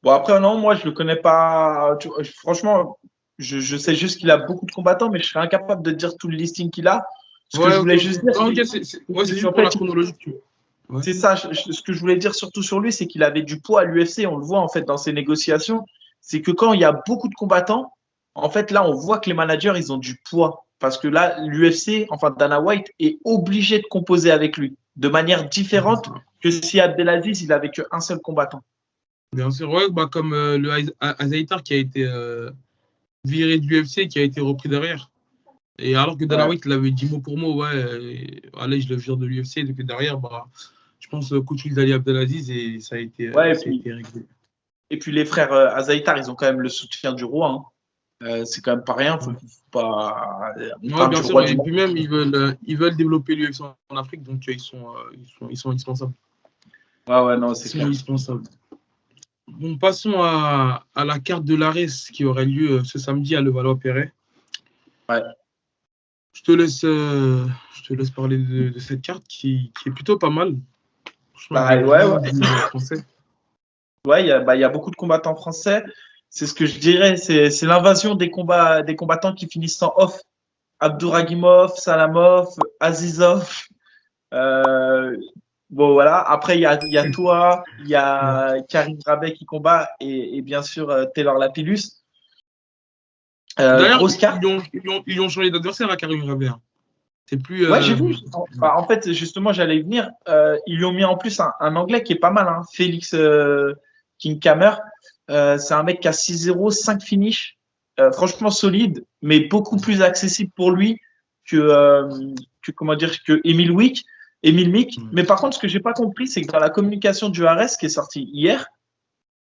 Bon, après, non, moi, je le connais pas. Franchement, Je sais juste qu'il a beaucoup de combattants, mais je serais incapable de dire tout le listing qu'il a. Ce que Ouais, je ok. voulais juste dire, Ah, ok, c'est juste en pour la fait, chronologie. Ouais. c'est ça. Ce que je voulais dire surtout sur lui, c'est qu'il avait du poids à l'UFC. On le voit en fait dans ses négociations. C'est que quand il y a beaucoup de combattants, en fait, là, on voit que les managers, ils ont du poids. Parce que là, l'UFC, enfin Dana White, est obligé de composer avec lui de manière différente que si Abdelaziz, il avait qu'un seul combattant. Bien sûr, ouais, bah, comme le Azaitar qui a été viré de l'UFC et qui a été repris derrière. Et alors que Dana Ouais. White l'avait dit mot pour mot, ouais, allez, je le vire de l'UFC, et que derrière, bah, je pense coach Ali Abdelaziz et ça Ouais, a été réglé. et puis les frères Azaitar, ils ont quand même le soutien du roi. Hein. C'est quand même pas rien. Faut pas. On Ouais, parle bien du sûr, roi du et monde. puis même, ils veulent développer l'UFC en Afrique, donc ils sont indispensables. Ouais, ouais, non, Ils c'est sont clair. indispensables. Bon, passons à la carte de l'ARES qui aurait lieu ce samedi à Levallois-Perret. Ouais. Je te laisse parler de cette carte qui est plutôt pas mal. Franchement, Bah, avec ouais, vraiment ouais. du niveau français. Ouais, il y a beaucoup de combattants français. C'est ce que je dirais. C'est l'invasion des combattants qui finissent en off. Abdouragimov, Salamov, Azizov. Euh, bon, voilà. Après, il y a toi, il y Ouais. a Karim Rabeh qui combat et bien sûr Taylor Lapillus. D'ailleurs, Grosse carte. ils ont changé d'adversaire à Karim Rabeh. C'est plus. Ouais, j'ai vu. En fait, justement, j'allais y venir. Ils lui ont mis en plus un anglais qui est pas mal, hein, Félix Kinghammer. C'est un mec qui a 6-0, 5 finishes. Franchement solide, mais beaucoup plus accessible pour lui comment dire, que Emile Wick. Emile Mick. Mais par contre, ce que j'ai pas compris, c'est que dans la communication du RS qui est sortie hier,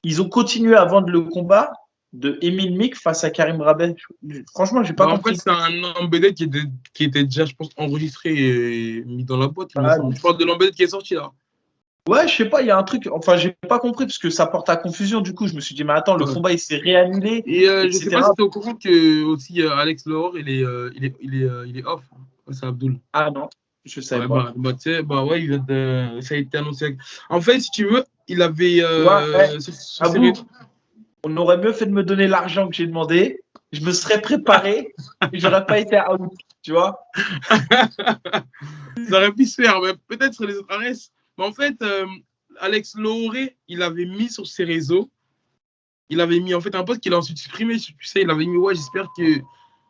ils ont continué à vendre le combat de Emile Mick face à Karim Rabeh. Franchement, j'ai pas Bah, en fait, compris. c'est un embedded qui était déjà, je pense, enregistré et mis dans la boîte, il me Ah, semble. Je parle de l'embedded qui est sorti là. ouais, je sais pas, il y a un truc. Enfin, j'ai pas compris parce que ça porte à confusion. Du coup, je me suis dit, mais attends, le Ouais. combat il s'est réannulé, Et je sais pas etc. si tu es au courant que aussi Alex Lahore, il est off. Ouais, c'est Abdul. Ah non, je savais Ouais, pas. tu sais, bah ouais, ça a été annoncé. En fait, si tu veux, il avait Ouais, sur à ses réseaux. vous, on aurait mieux fait de me donner l'argent que j'ai demandé. Je me serais préparé et j'aurais pas été out, tu vois. Ça aurait pu se faire, mais peut-être sur les autres RS. Mais en fait, Alex Lahore, il avait mis sur ses réseaux, il avait mis en fait un post qu'il a ensuite supprimé. Tu sais, il avait mis, ouais, j'espère que.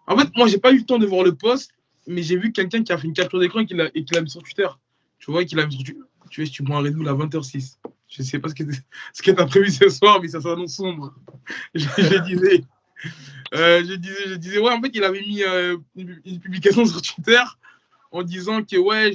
En fait, moi, j'ai pas eu le temps de voir le post, mais j'ai vu quelqu'un qui a fait une capture d'écran et qui l'a mis sur Twitter. Tu vois, qu'il a mis sur Twitter. Tu vois, si tu bois un Red Bull à 20h06. Je sais pas ce que tu as prévu ce soir, mais ça s'annonce sombre. Je disais. Je disais, ouais, en fait, il avait mis une publication sur Twitter en disant que, ouais,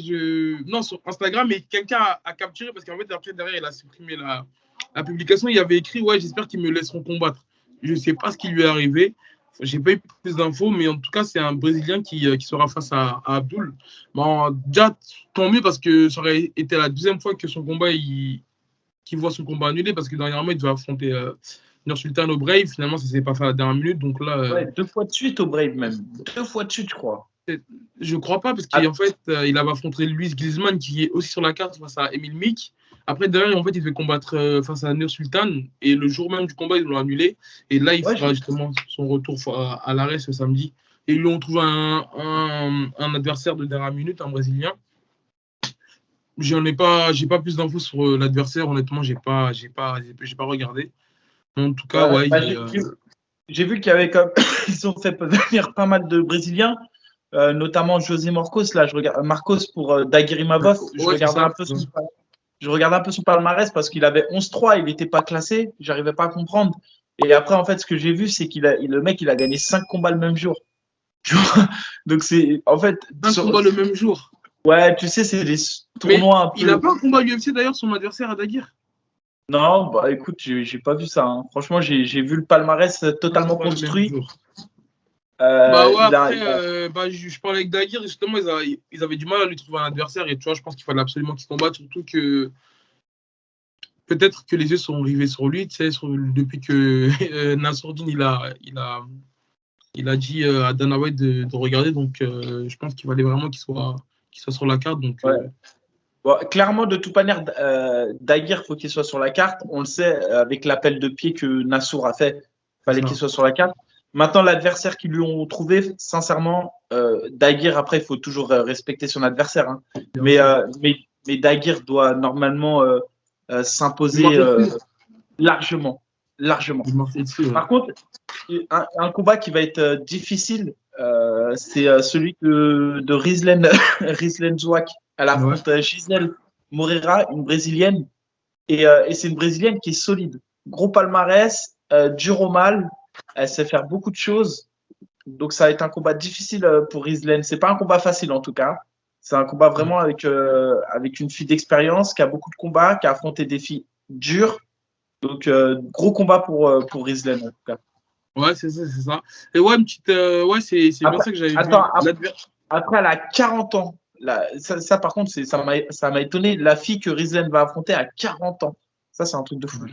non, sur Instagram, mais quelqu'un a capturé parce qu'en fait, après, derrière, il a supprimé la publication. Il avait écrit, ouais, j'espère qu'ils me laisseront combattre. Je ne sais pas ce qui lui est arrivé. J'ai pas eu plus d'infos, mais en tout cas, c'est un Brésilien qui sera face à Abdul. Bon, déjà, tant mieux parce que ça aurait été la deuxième fois que son combat, qu'il voit son combat annulé parce que dernièrement, il devait affronter Nur Sultan au Brave. Finalement, ça ne s'est pas fait à la dernière minute. Donc là, Ouais, 2 fois de suite au Brave même. 2 fois de suite, je crois. je crois pas parce Ah, qu'en fait, il avait affronté Luis Griezmann qui est aussi sur la carte face à Emile Mick. Après, derrière, en fait, il devait combattre face à Nur Sultan et le jour même du combat, ils l'ont annulé. Et là, il ouais, fera justement son retour à l'arrêt ce samedi. Et ils lui ont trouvé un adversaire de dernière minute, un Brésilien. J'ai pas plus d'infos sur l'adversaire. Honnêtement, j'ai pas regardé. En tout cas, ouais. ouais, Bah, j'ai vu qu'il y avait comme ils ont fait venir pas mal de Brésiliens, notamment José Marcos. Là, je regarde Marcos pour Daguerre Mavov. ouais, c'est ça. Je regardais un peu son palmarès parce qu'il avait 11-3, il n'était pas classé. J'arrivais pas à comprendre. Et après, en fait, ce que j'ai vu, c'est le mec, il a gagné 5 combats le même jour. Tu vois. Donc c'est en fait Un combat le même jour. ouais, tu sais, c'est des Mais tournois un il a peu. pas un combat UFC d'ailleurs, son adversaire à Daguerre. Non, bah écoute, j'ai pas vu ça. Hein. Franchement, j'ai vu le palmarès Non, c'est totalement pas le même construit. jour. Bah ouais, après, Il a... bah, je parlais avec Daguerre, justement, ils avaient du mal à lui trouver un adversaire. Et tu vois, je pense qu'il fallait absolument qu'il combatte, surtout que peut-être que les yeux sont rivés sur lui, tu sais, depuis que Nassourdine, il a dit à Dana White de regarder. Donc, je pense qu'il fallait vraiment qu'il soit sur la carte. Donc, Ouais. Bon, clairement, de toute manière, Daguerre, faut qu'il soit sur la carte. On le sait avec l'appel de pied que Nassour a fait. Fallait qu'il soit sur la carte. Maintenant, l'adversaire qu'ils lui ont trouvé, sincèrement, Daguerre, après, il faut toujours respecter son adversaire. Hein. Mais Daguerre doit normalement s'imposer largement. Largement. Par contre, un combat qui va être difficile, c'est celui de Rizlen Zouak. Elle affronte Gisèle Moreira, une Brésilienne. Et c'est une Brésilienne qui est solide. Gros palmarès, dur au mal. Elle sait faire beaucoup de choses. Donc, ça va être un combat difficile pour Rizlen. C'est pas un combat facile, en tout cas. C'est un combat vraiment avec une fille d'expérience qui a beaucoup de combats, qui a affronté des filles dures. Donc, gros combat pour Rizlen, en tout cas. Ouais, c'est ça. Et ouais, une petite. Ouais, c'est bien ça que j'avais vu. Après, elle a 40 ans. Ça, par contre, ça m'a étonné. La fille que Rizlen va affronter à 40 ans. Ça, c'est un truc de fou.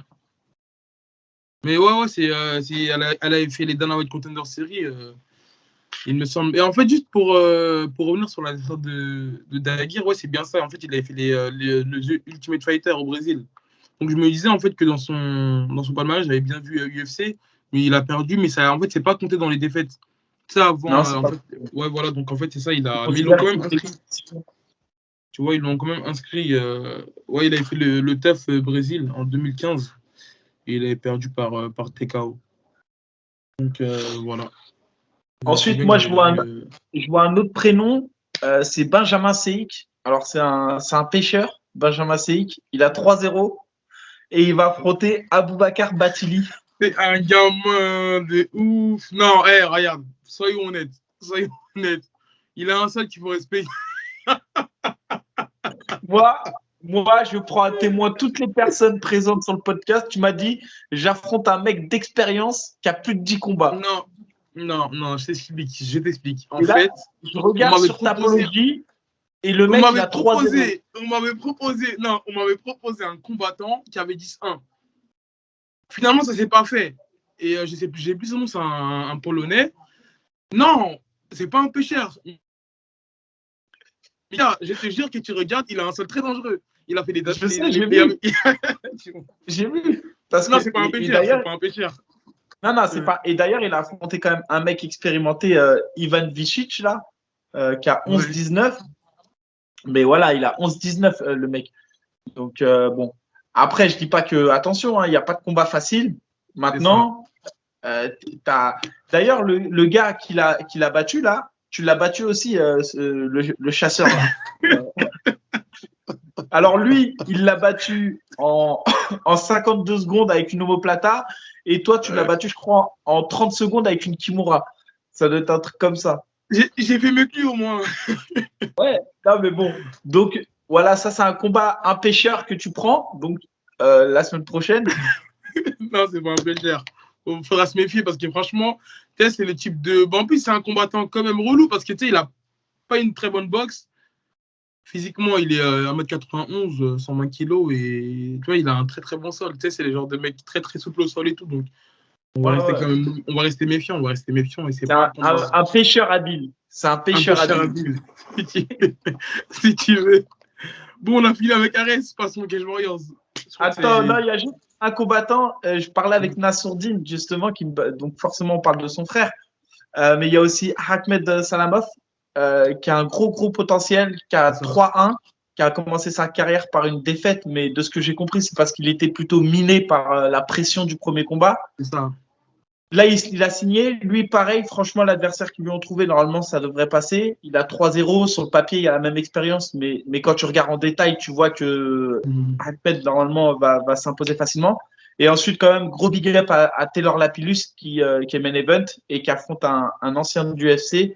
Mais ouais, elle avait fait les Dana White Contender Series, il me semble. Et en fait, juste pour revenir sur la défaite de Daguerre, ouais, c'est bien ça. En fait, il avait fait le Ultimate Fighter au Brésil. Donc, je me disais en fait que dans son palmarès, j'avais bien vu UFC, mais il a perdu. Mais ça, en fait, c'est pas compté dans les défaites. Ça, avant, non, ouais, voilà. Donc, en fait, c'est ça. Mais ils l'ont quand même inscrit. Tu vois, ils l'ont quand même inscrit. Ouais, il avait fait le TEF Brésil en 2015. Et il avait perdu par TKO. Donc, voilà. Ensuite, moi, je vois un autre prénom. C'est Benjamin Seik. Alors, c'est un pêcheur, Benjamin Seik. Il a 3-0 et il va affronter Aboubakar Batili. C'est un gamin de ouf. Non, regarde, soyons honnêtes. Il a un seul qu'il faut respecter. Moi, je prends à témoin toutes les personnes présentes sur le podcast. Tu m'as dit, j'affronte un mec d'expérience qui a plus de 10 combats. Non, je t'explique. En là, fait, je regarde sur Tapology et le mec, il a 3-0. On m'avait proposé un combattant qui avait 10-1. Finalement, ça s'est pas fait. Et je sais plus, j'ai plus son nom, c'est un Polonais. Non, c'est pas un pêcheur. Je te jure que tu regardes, il a un sol très dangereux. Il a fait des. Je sais, j'ai vu. J'ai vu. Non, c'est pas un pêcheur. Non, c'est pas. Et d'ailleurs, il a affronté quand même un mec expérimenté, Ivan Vicic, là, qui a 11-19. Mais voilà, il a 11-19, le mec. Donc, bon. Après, je dis pas que. Attention, il n'y a pas de combat facile. Maintenant, d'ailleurs, le gars qui l'a battu, là, tu l'as battu aussi, le chasseur. Alors lui, il l'a battu en 52 secondes avec une omoplata et toi, tu l'as battu, je crois, en 30 secondes avec une kimura. Ça doit être un truc comme ça. J'ai fait mieux que lui au moins. Ouais, non mais bon. Donc voilà, ça c'est un combat, un pêcheur que tu prends. Donc la semaine prochaine. Non, c'est pas un pêcheur. Il faudra se méfier parce que franchement, c'est le type de. Bon, en plus, c'est un combattant quand même relou parce que il a pas une très bonne boxe. Physiquement, il est 1m91, 120 kg et tu vois, il a un très très bon sol. C'est le genre de mec très très souple au sol et tout. Donc, on va rester méfiant. Et c'est un pêcheur habile. C'est un pêcheur habile. Si tu veux. Bon, on a fini avec Ares, passons au Cage Warriors. Attends, non, il y a juste un combattant. Je parlais avec Nassourdine, justement, donc forcément, on parle de son frère. Mais il y a aussi Ahmed Salamov, qui a un gros potentiel, qui a 3-1, qui a commencé sa carrière par une défaite, mais de ce que j'ai compris, c'est parce qu'il était plutôt miné par la pression du premier combat. C'est ça. Là, il a signé. Lui, pareil, franchement, l'adversaire qu'ils lui ont trouvé, normalement, ça devrait passer. Il a 3-0. Sur le papier, il a la même expérience, mais quand tu regardes en détail, tu vois que Ahmed, normalement, va s'imposer facilement. Et ensuite, quand même, gros big up à Taylor Lapillus, qui est main event et qui affronte un ancien du UFC.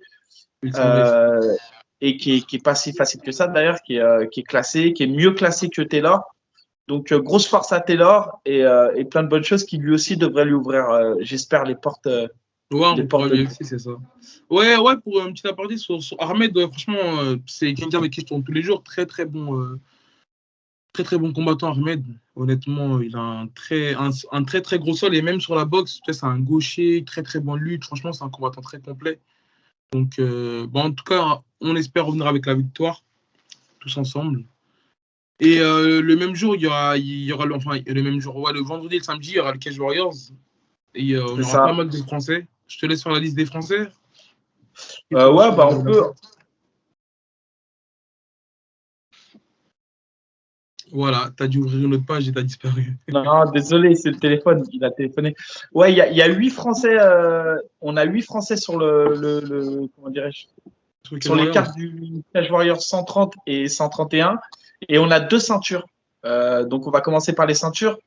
Et qui est pas si facile que ça, d'ailleurs, qui est classé, qui est mieux classé que Taylor. Donc, grosse force à Taylor et plein de bonnes choses qui lui aussi devraient lui ouvrir, j'espère, les portes. Ouais, pour UFC, c'est ça. Ouais, pour un petit aparté sur Ahmed, franchement, c'est quelqu'un avec qui je tourne tous les jours. Très, très bon combattant, Ahmed. Honnêtement, il a un très, très gros sol. Et même sur la boxe, c'est un gaucher, très, très bonne lutte. Franchement, c'est un combattant très complet. Donc, en tout cas, on espère revenir avec la victoire, tous ensemble. Et le même jour, il y aura le même jour, le vendredi et le samedi, il y aura le Cage Warriors. Et on aura pas mal de Français. Je te laisse faire la liste des Français. Ouais, bah on peut. Voilà, tu as dû ouvrir une autre page et tu as disparu. Non, désolé, c'est le téléphone, il a téléphoné. Ouais, il y a 8 Français, on a 8 Français sur comment dirais-je, sur les cartes du Cage Warrior 130 et 131, et on a 2 ceintures. Donc on va commencer par les ceintures.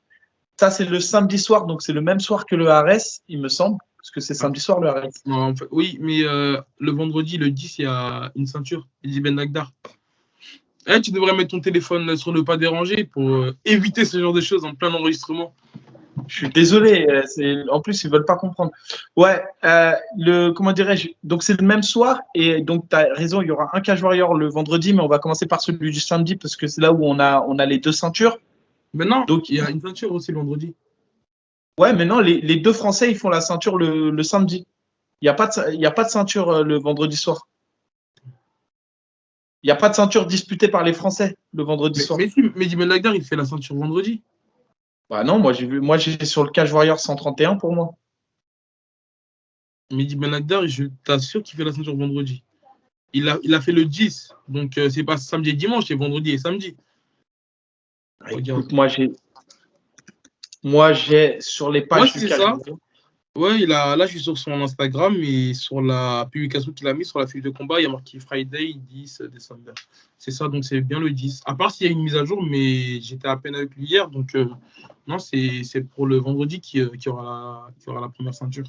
Ça, c'est le samedi soir, donc c'est le même soir que le Ares, il me semble, parce que c'est samedi soir le Ares. Non, en fait, oui, mais le vendredi, le 10, il y a une ceinture, Eddie Ben Lagdar. Tu devrais mettre ton téléphone sur ne pas déranger pour éviter ce genre de choses en plein enregistrement. Je suis désolé, en plus ils veulent pas comprendre. Ouais, comment dirais-je, donc c'est le même soir et donc tu as raison, il y aura un Cage Warrior le vendredi, mais on va commencer par celui du samedi parce que c'est là où on a les 2 ceintures. Mais non, donc il y a une ceinture aussi le vendredi. Ouais, mais non, les 2 Français ils font la ceinture le samedi. Il y a pas de ceinture le vendredi soir. Il n'y a pas de ceinture disputée par les Français le vendredi soir. Mais si, Mehdi Ben Lagdar, il fait la ceinture vendredi. Bah non, moi j'ai sur le Cage Warrior 131 pour moi. Mehdi Ben Lagdar, je t'assure qu'il fait la ceinture vendredi. Il a fait le 10, donc c'est pas samedi et dimanche, c'est vendredi et samedi. Écoute, moi j'ai sur les pages du Cage Warrior. Ouais, là, je suis sur son Instagram et sur la publication qu'il a mis sur la fiche de combat, il y a marqué Friday 10 décembre. C'est ça, donc c'est bien le 10. À part s'il y a une mise à jour, mais j'étais à peine avec lui hier, donc non, c'est pour le vendredi qui aura la première ceinture.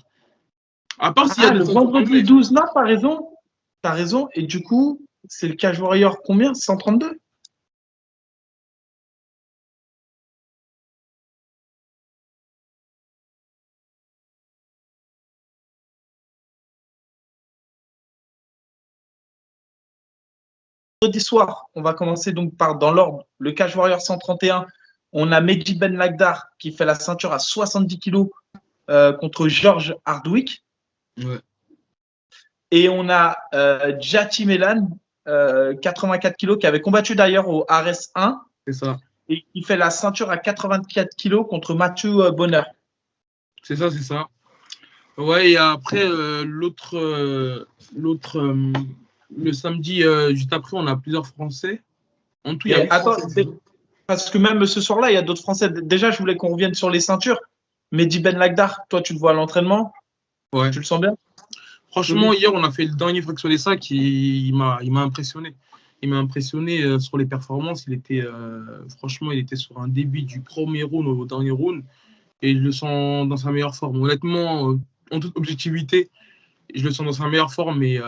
À part s'il y a le vendredi 12, non, t'as raison. T'as raison. Et du coup, c'est le Cage Warrior combien? 132? Vendredi soir, on va commencer donc dans l'ordre. Le Cage Warrior 131, on a Mehdi Ben Lagdar qui fait la ceinture à 70 kg contre George Hardwick. Ouais. Et on a Jati Melan, 84 kg, qui avait combattu d'ailleurs au Ares 1. C'est ça. Et qui fait la ceinture à 84 kg contre Mathieu Bonner. C'est ça, c'est ça. Ouais, et après, le samedi, juste après, on a plusieurs Français. En tout, il y a parce que même ce soir-là, il y a d'autres Français. Déjà, je voulais qu'on revienne sur les ceintures. Mehdi Ben Lagdar, toi, tu le vois à l'entraînement. Ouais. Tu le sens bien? Franchement, hier, on a fait le dernier Fractionné Sac qui il m'a impressionné. Il m'a impressionné sur les performances. Franchement, il était sur un débit du premier round au dernier round. Et je le sens dans sa meilleure forme. Honnêtement, en toute objectivité, je le sens dans sa meilleure forme. Mais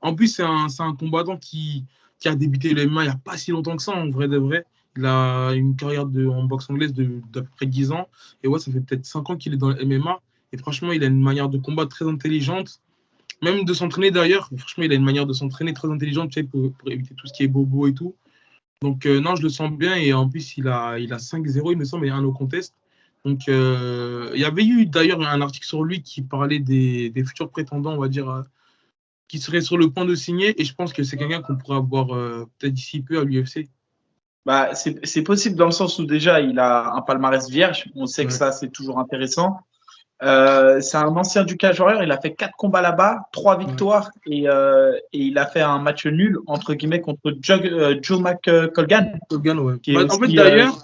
en plus, c'est un combattant qui a débuté le MMA il n'y a pas si longtemps que ça, en vrai de vrai. Il a une carrière en boxe anglaise d'à peu près 10 ans. Et ouais, ça fait peut-être 5 ans qu'il est dans le MMA. Et franchement, il a une manière de combattre très intelligente. Même de s'entraîner d'ailleurs. Franchement, il a une manière de s'entraîner très intelligente, tu sais, pour éviter tout ce qui est bobo et tout. Donc, non, je le sens bien. Et en plus, il a 5-0, il me semble, et un no contest. Donc, il y avait eu d'ailleurs un article sur lui qui parlait des futurs prétendants, on va dire, qui seraient sur le point de signer. Et je pense que c'est quelqu'un qu'on pourrait avoir peut-être d'ici peu à l'UFC. Bah, c'est possible dans le sens où déjà, il a un palmarès vierge. On sait que ça, c'est toujours intéressant. C'est un ancien du Cage Warrior. Il a fait 4 combats là-bas, 3 victoires et il a fait un match nul entre guillemets contre Joe McColgan. Ouais. En fait, d'ailleurs,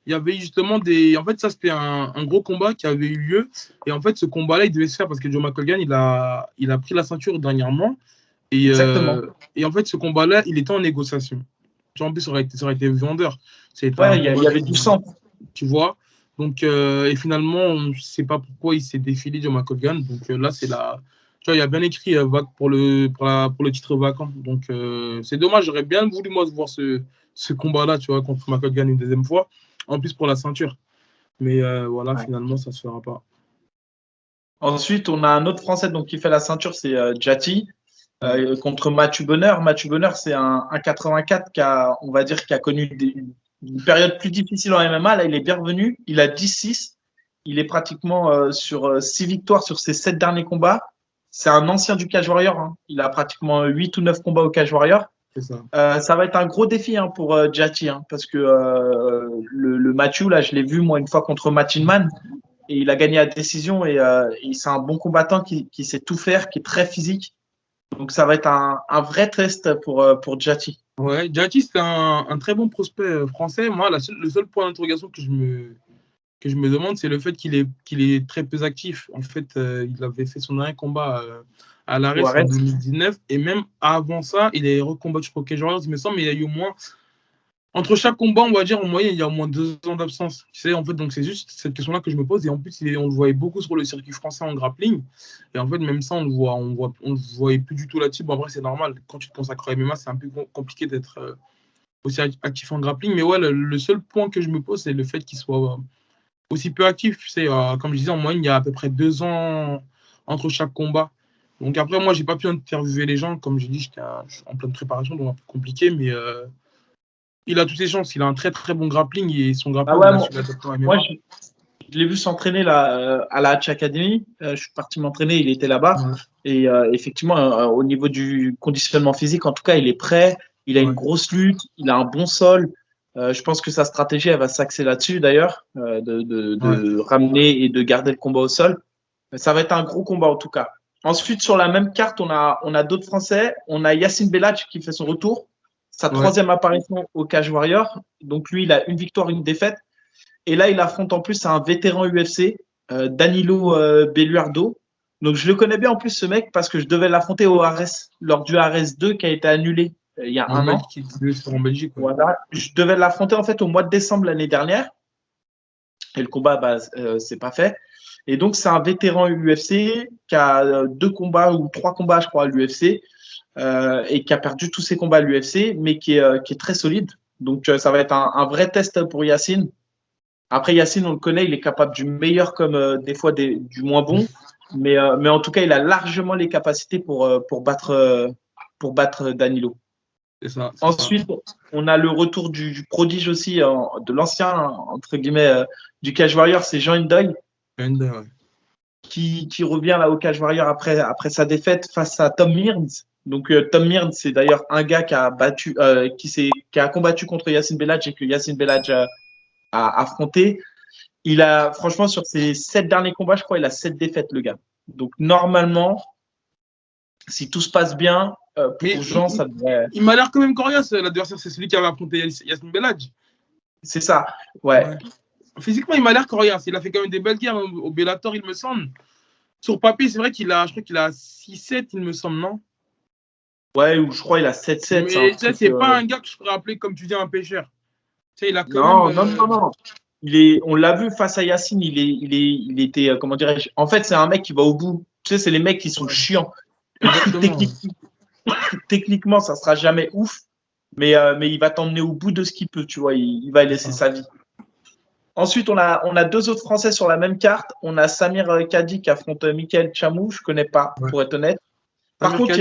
il y avait justement En fait, ça c'était un gros combat qui avait eu lieu. Et en fait, ce combat-là, il devait se faire parce que Joe McColgan, il a pris la ceinture dernièrement. Exactement. Et en fait, ce combat-là, il était en négociation. En plus, ça aurait été vendeur. Ouais, il y avait du sang. Tu vois. Donc, et finalement, on ne sait pas pourquoi il s'est défilé Joe McColgan. Donc là, tu vois, il y a bien écrit pour le titre vacant. Donc, c'est dommage. J'aurais bien voulu, moi, voir ce combat-là, tu vois, contre McColgan une deuxième fois. En plus, pour la ceinture. Mais voilà, finalement, ça ne se fera pas. Ensuite, on a un autre Français donc, qui fait la ceinture, c'est Jati. Contre Mathieu Bonner. Mathieu Bonner, c'est un 84 qui a connu une période plus difficile en MMA. Là, il est bien revenu. Il a 10-6. Il est pratiquement sur 6 victoires sur ses 7 derniers combats. C'est un ancien du Cage Warrior. Hein. Il a pratiquement 8 ou 9 combats au Cage Warrior. C'est ça. Ça va être un gros défi pour Jati, parce que le Mathieu, là, je l'ai vu moi une fois contre Matinman. et il a gagné à décision et c'est un bon combattant qui sait tout faire, qui est très physique. Donc ça va être un vrai test pour Jati. Ouais, Jati, c'est un très bon prospect français. Moi, le seul point d'interrogation que je me demande, c'est le fait qu'il est très peu actif. En fait, il avait fait son dernier combat à l'ARES en 2019. Et même avant ça, il est recombattu pour Cage Warriors, il me semble, mais il y a eu au moins. Entre chaque combat, on va dire, en moyenne, il y a au moins 2 ans d'absence. Tu sais, en fait, donc c'est juste cette question-là que je me pose. Et en plus, on le voyait beaucoup sur le circuit français en grappling. Et en fait, même ça, on le voyait plus du tout là-dessus. Bon, après, c'est normal. Quand tu te consacres à MMA, c'est un peu compliqué d'être aussi actif en grappling. Mais ouais, le seul point que je me pose, c'est le fait qu'il soit aussi peu actif. Tu sais, comme je disais, en moyenne, il y a à peu près 2 ans entre chaque combat. Donc après, moi, j'ai pas pu interviewer les gens. Comme j'ai dit, j'étais en pleine préparation, donc un peu compliqué. Mais il a toutes ses chances. Il a un très très bon grappling et son grappling, il a su l'adapter à MMA. Moi, je l'ai vu s'entraîner là à la Hatch Academy. Je suis parti m'entraîner, il était là-bas. Ouais. Et effectivement, au niveau du conditionnement physique, en tout cas, il est prêt. Il a une grosse lutte, il a un bon sol. Je pense que sa stratégie, elle va s'axer là-dessus d'ailleurs, de ramener et de garder le combat au sol. Ça va être un gros combat en tout cas. Ensuite, sur la même carte, on a d'autres Français. On a Yacine Belhadj qui fait son retour. Sa troisième apparition au Cage Warrior. Donc lui, il a une victoire, une défaite. Et là, il affronte en plus un vétéran UFC, Danilo Belluardo. Donc je le connais bien en plus ce mec parce que je devais l'affronter au Ares, lors du Ares 2 qui a été annulé il y a un an. En Belgique. Voilà. Je devais l'affronter en fait au mois de décembre l'année dernière. Et le combat, c'est pas fait. Et donc c'est un vétéran UFC qui a 2 combats ou 3 combats, je crois, à l'UFC. Et qui a perdu tous ses combats à l'UFC, mais qui est très solide. Donc, ça va être un vrai test pour Yacine. Après, Yacine, on le connaît, il est capable du meilleur comme des fois du moins bon. Mais en tout cas, il a largement les capacités pour battre Danilo. Ensuite, on a le retour du prodige aussi, de l'ancien, entre guillemets, du Cage Warrior, c'est Jean Indoy. Qui revient là au Cage Warrior après sa défaite face à Tom Mearns. Donc Tom Mearns, c'est d'ailleurs un gars qui a combattu contre Yacine Belhadj et que Yacine Belhadj a affronté. Franchement, sur ses 7 derniers combats, je crois, il a 7 défaites, le gars. Donc normalement, si tout se passe bien, pour Jean, ça devrait. Il m'a l'air quand même coriace. L'adversaire, c'est celui qui avait affronté Yacine Belhadj. C'est ça, ouais. Physiquement, il m'a l'air coriace. Il a fait quand même des belles guerres au Bellator, il me semble. Sur papier, c'est vrai je crois qu'il a 6-7, il me semble, non? Ouais, ou je crois qu'il a 7-7. Mais c'est pas un gars que je pourrais appeler, comme tu dis, un pêcheur. Tu sais, il a quand même. Non. On l'a vu face à Yacine, il était, comment dirais-je, en fait, c'est un mec qui va au bout. Tu sais, c'est les mecs qui sont chiants. Techniquement, ça sera jamais ouf, mais il va t'emmener au bout de ce qu'il peut, tu vois, il va laisser sa vie. Ensuite, on a 2 autres Français sur la même carte. On a Samir Kadi qui affronte Michael Chamou. Je connais pas, pour être honnête. Par contre, je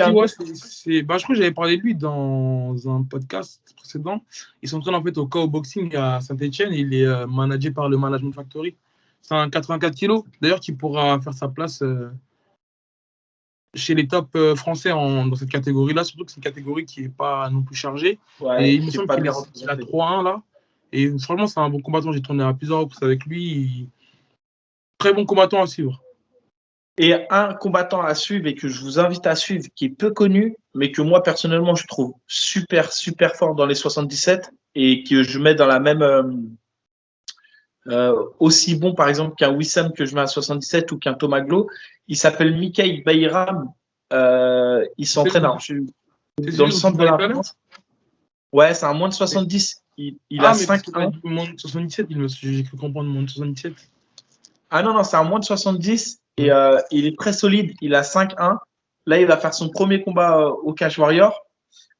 crois que j'avais parlé de lui dans un podcast précédent. Ils s'entraînent en fait au KO Boxing à Saint-Etienne. Il est managé par le Management Factory. C'est un 84 kilos. D'ailleurs, qui pourra faire sa place chez les top français dans cette catégorie-là. Surtout que c'est une catégorie qui n'est pas non plus chargée. Ouais, et il me semble qu'il a 3-1 là. Et franchement, c'est un bon combattant. J'ai tourné à plusieurs reprises avec lui. Très bon combattant à suivre. Et un combattant à suivre et que je vous invite à suivre, qui est peu connu, mais que moi, personnellement, je trouve super, super fort dans les 77 et que je mets dans la même... aussi bon, par exemple, qu'un Wissam que je mets à 77 ou qu'un Thomas Glo. Il s'appelle Mikhail Bayram. Il s'entraîne dans le centre de la France. Ouais, c'est un moins de 70. Il a 5-1. Moins de 77, j'ai cru comprendre moins de 77. Ah non, c'est un moins de 70 et il est très solide. Il a 5-1. Là, il va faire son premier combat au Cage Warrior.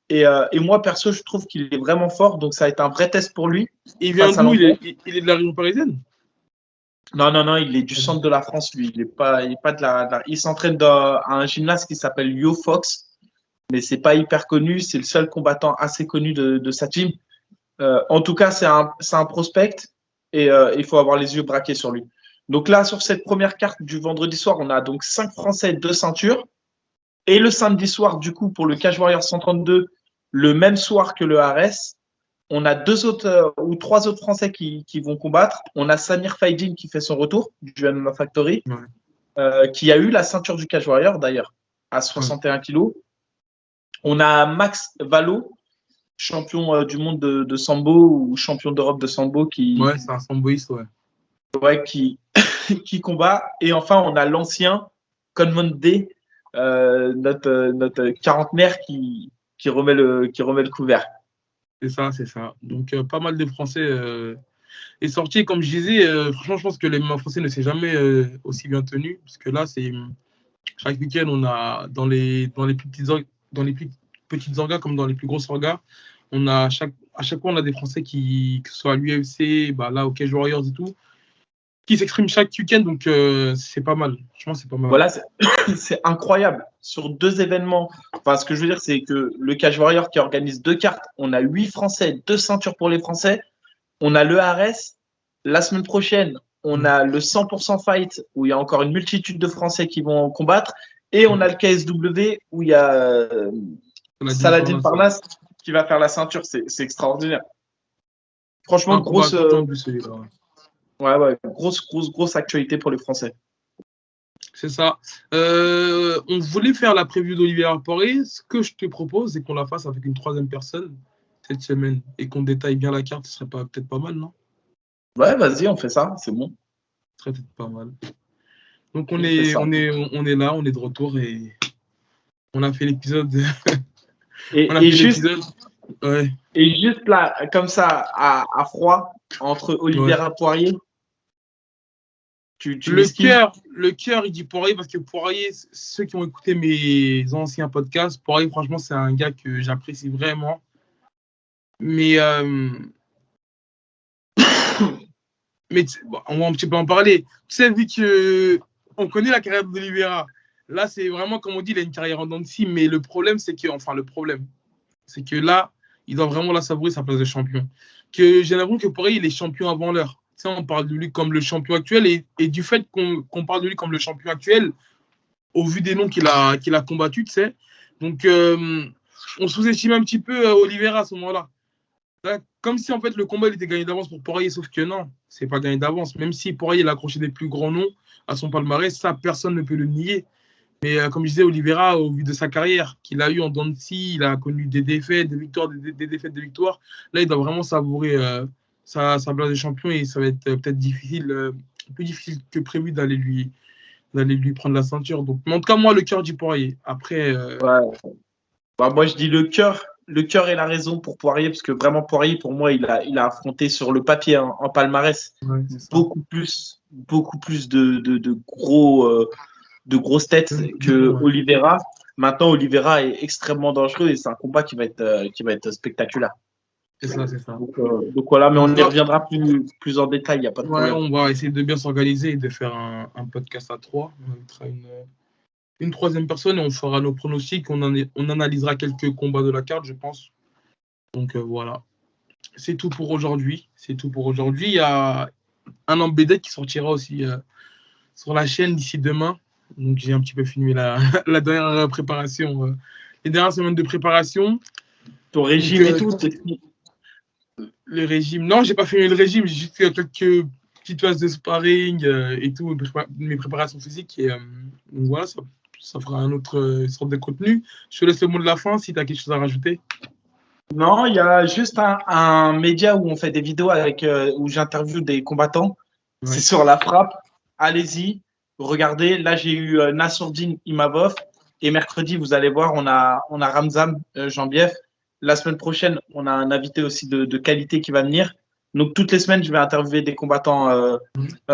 Et moi, perso, je trouve qu'il est vraiment fort. Donc, ça va être un vrai test pour lui. Et il vient d'où? Il est de la région parisienne? Non, il est du centre de la France, lui. Il est pas de la... Il s'entraîne à un gymnase qui s'appelle Yo Fox. Mais c'est pas hyper connu. C'est le seul combattant assez connu de sa team. En tout cas, c'est un prospect et il faut avoir les yeux braqués sur lui. Donc là, sur cette première carte du vendredi soir, on a donc 5 Français, 2 ceintures. Et le samedi soir, du coup, pour le Cage Warrior 132, le même soir que le Ares, On a deux autres ou trois autres Français qui vont combattre. On a Samir Faidin qui fait son retour du MMA Factory, qui a eu la ceinture du Cage Warrior d'ailleurs, à 61 kilos. On a Max Valo, champion du monde de sambo ou champion d'Europe de sambo Ouais, c'est un samboïste, qui combat. Et enfin, on a l'ancien Conmon D, notre quarantenaire qui remet le couvert. C'est ça. Donc, pas mal de Français est sorti. Comme je disais, franchement, je pense que les MMA français ne s'est jamais aussi bien tenu. Parce que là, chaque week-end, on a dans les plus petites orgas comme dans les plus grosses orgas, on a à chaque fois, on a des Français que ce soit à l'UFC, là, au Cage Warriors et tout, qui s'expriment chaque week-end. Donc, c'est pas mal. Franchement, c'est pas mal. Voilà, c'est incroyable. Sur 2 événements, enfin, ce que je veux dire, c'est que le Cage Warrior qui organise 2 cartes, on a 8 Français, 2 ceintures pour les Français. On a le l'EARS. La semaine prochaine, on a le 100% Fight, où il y a encore une multitude de Français qui vont combattre. Et on a le KSW, où il y a Saladin Parnasse qui va faire la ceinture. C'est extraordinaire. Franchement, grosse actualité pour les Français. C'est ça. On voulait faire la preview d'Oliveira Poirier. Ce que je te propose, c'est qu'on la fasse avec une 3e personne cette semaine et qu'on détaille bien la carte. Ce serait peut-être pas mal, non? Ouais, vas-y, on fait ça. C'est bon. Ce serait peut-être pas mal. Donc on est là, on est de retour et on a fait l'épisode. Et juste là, comme ça, à froid, entre Oliveira Poirier. Le cœur, il dit Poirier parce que Poirier, ceux qui ont écouté mes anciens podcasts, Poirier, franchement, c'est un gars que j'apprécie vraiment. Mais on va un petit peu en parler. Tu sais, vu qu'on connaît la carrière d'Oliveira, là, c'est vraiment, comme on dit, il a une carrière en dents de scie. Mais le problème, c'est que là, il doit vraiment la savourer, sa place de champion. Que j'ai l'impression que Poirier, il est champion avant l'heure. Tu sais, on parle de lui comme le champion actuel et du fait qu'on parle de lui comme le champion actuel, au vu des noms qu'il a combattus, tu sais. Donc, on sous-estime un petit peu Oliveira à ce moment-là. Comme si en fait le combat il était gagné d'avance pour Poirier, sauf que non, c'est pas gagné d'avance. Même si Poirier il a accroché des plus grands noms à son palmarès, ça personne ne peut le nier. Mais comme je disais, Oliveira, au vu de sa carrière qu'il a eu en dents de scie, il a connu des défaites, des victoires, des défaites, des victoires. Là, il doit vraiment savourer sa place de champion et ça va être peut-être plus difficile que prévu d'aller lui prendre la ceinture. Donc, mais en tout cas, moi, le cœur dit Poirier. Après, moi, je dis le cœur. Le cœur est la raison pour Poirier, parce que vraiment, Poirier, pour moi, il a affronté sur le papier en palmarès beaucoup plus de grosses têtes que Oliveira. Maintenant, Oliveira est extrêmement dangereux et c'est un combat qui va être spectaculaire. C'est ça. Donc voilà, mais on y reviendra plus en détail, il n'y a pas de problème. On va essayer de bien s'organiser et de faire un podcast à 3. On invitera une 3e personne et on fera nos pronostics. On analysera quelques combats de la carte, je pense. Donc voilà. C'est tout pour aujourd'hui. Il y a un embed qui sortira aussi sur la chaîne d'ici demain. Donc j'ai un petit peu filmé la dernière préparation, les dernières semaines de préparation. Ton régime et tout. Le régime. Non, j'ai pas filmé le régime. J'ai juste fait quelques petites phases de sparring et tout, mes préparations physiques. Et donc voilà, ça fera un autre sorte de contenu. Je te laisse le mot de la fin si tu as quelque chose à rajouter. Non, il y a juste un média où on fait des vidéos où j'interviewe des combattants. Ouais. C'est sur La Frappe. Allez-y, regardez. Là, j'ai eu Nassourdine Imavov. Et mercredi, vous allez voir, on a Ramzan Jambiev. La semaine prochaine, on a un invité aussi de qualité qui va venir. Donc, toutes les semaines, je vais interviewer des combattants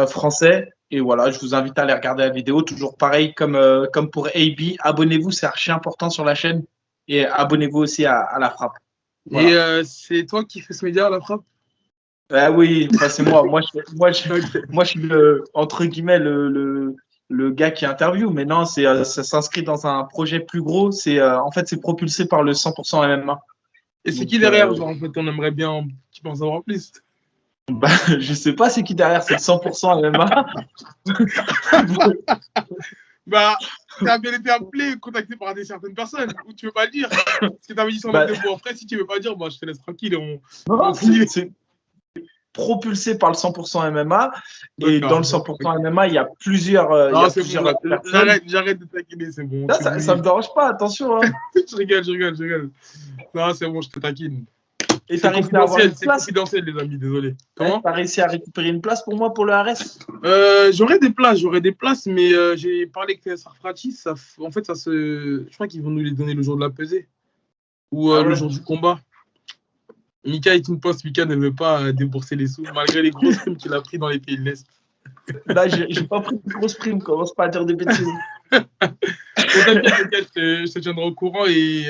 français. Et voilà, je vous invite à aller regarder la vidéo. Toujours pareil, comme pour AB. Abonnez-vous, c'est archi important sur la chaîne. Et abonnez-vous aussi à La Frappe. Voilà. Et c'est toi qui fais ce média à La Frappe? Oui, c'est moi. Moi, je suis entre guillemets le gars qui interviewe. Mais non, ça s'inscrit dans un projet plus gros. En fait, c'est propulsé par le 100% MMA. Et c'est qui derrière? Genre, en fait, on aimerait bien un petit peu en savoir plus. Je sais pas c'est qui derrière, c'est le 100% MMA. as bien été appelé, contacté par certaines personnes, ou tu veux pas le dire. Parce que tu avais dit 100 mètres de mots. Après, si tu veux pas dire, je te laisse tranquille. Non, c'est propulsé par le 100% MMA. Et dans le 100% MMA, il y a plusieurs, personnes. J'arrête de taquiner, c'est bon. Là, ça me dérange pas, attention. Hein. je rigole. Non, c'est bon, je te taquine. Et c'est confidentiel, les amis, désolé. Comment t'as réussi à récupérer une place pour moi pour le RS? J'aurai des places, mais j'ai parlé avec Sarfratis. En fait, je crois qu'ils vont nous les donner le jour de la pesée ou le jour du combat. Mika est une poste. Mika ne veut pas débourser les sous, malgré les grosses primes qu'il a pris dans les pays de l'Est. Là, j'ai pas pris de grosses primes, commence pas à dire des bêtises. Je te tiendrai au courant et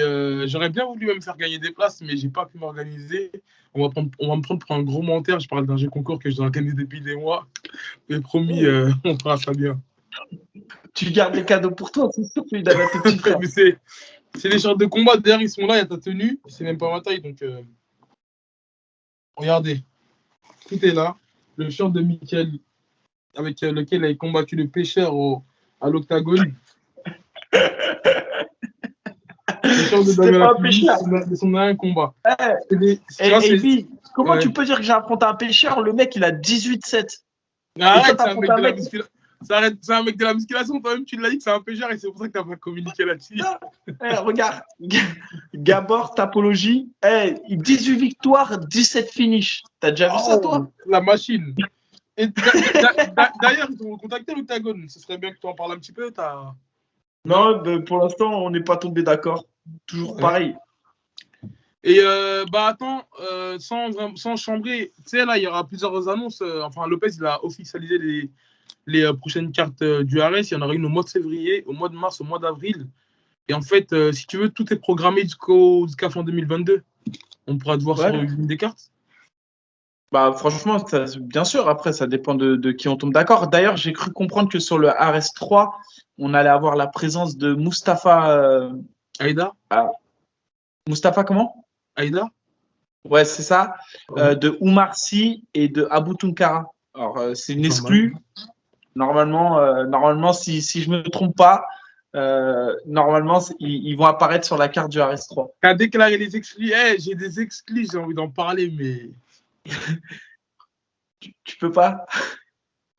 j'aurais bien voulu me faire gagner des places, mais j'ai pas pu m'organiser. On va me prendre pour un gros menteur. Je parle d'un jeu concours que je dois organiser depuis des mois. Mais promis, on fera ça bien. Tu gardes les cadeaux pour toi, c'est sûr qu'il a la petite frère. Mais c'est les shorts de combat. D'ailleurs, ils sont là, il y a ta tenue. C'est même pas ma taille, donc regardez. Tout est là. Le short de Mickaël, avec lequel il a combattu le pêcheur à l'octagone. C'est pas un pêcheur. Son un combat. Et puis, comment tu peux dire que j'ai affronté un pêcheur? Le mec, il a 18-7. Arrête, c'est un mec de la musculation. Toi-même, tu l'as dit que c'est un pêcheur et c'est pour ça que tu n'as pas communiqué là-dessus. Regarde, Gabor, Tapologie, 18 victoires, 17 finishes. T'as déjà vu ça, toi? La machine. Et d'ailleurs, ils t'ont contacté l'octagone. Ce serait bien que tu en parles un petit peu. Non, pour l'instant, on n'est pas tombé d'accord. Toujours pareil. Et attends, sans chambrer, tu sais, là, il y aura plusieurs annonces. Enfin, Lopez, il a officialisé les prochaines cartes du RS. Il y en aura une au mois de février, au mois de mars, au mois d'avril. Et en fait, si tu veux, tout est programmé jusqu'à fin 2022. On pourra te voir sur une des cartes. Franchement, bien sûr, après, ça dépend de qui on tombe d'accord. D'ailleurs, j'ai cru comprendre que sur le RS3, on allait avoir la présence de Mustapha Aïda. Mustapha comment? Aïda. Ouais, c'est ça. De Oumar Sy et de Abou Tunkara. Alors, c'est une exclue. Normalement, si je me trompe pas, normalement, ils vont apparaître sur la carte du RS3. Tu as déclaré les exclus. J'ai des exclus, j'ai envie d'en parler, mais... tu peux pas?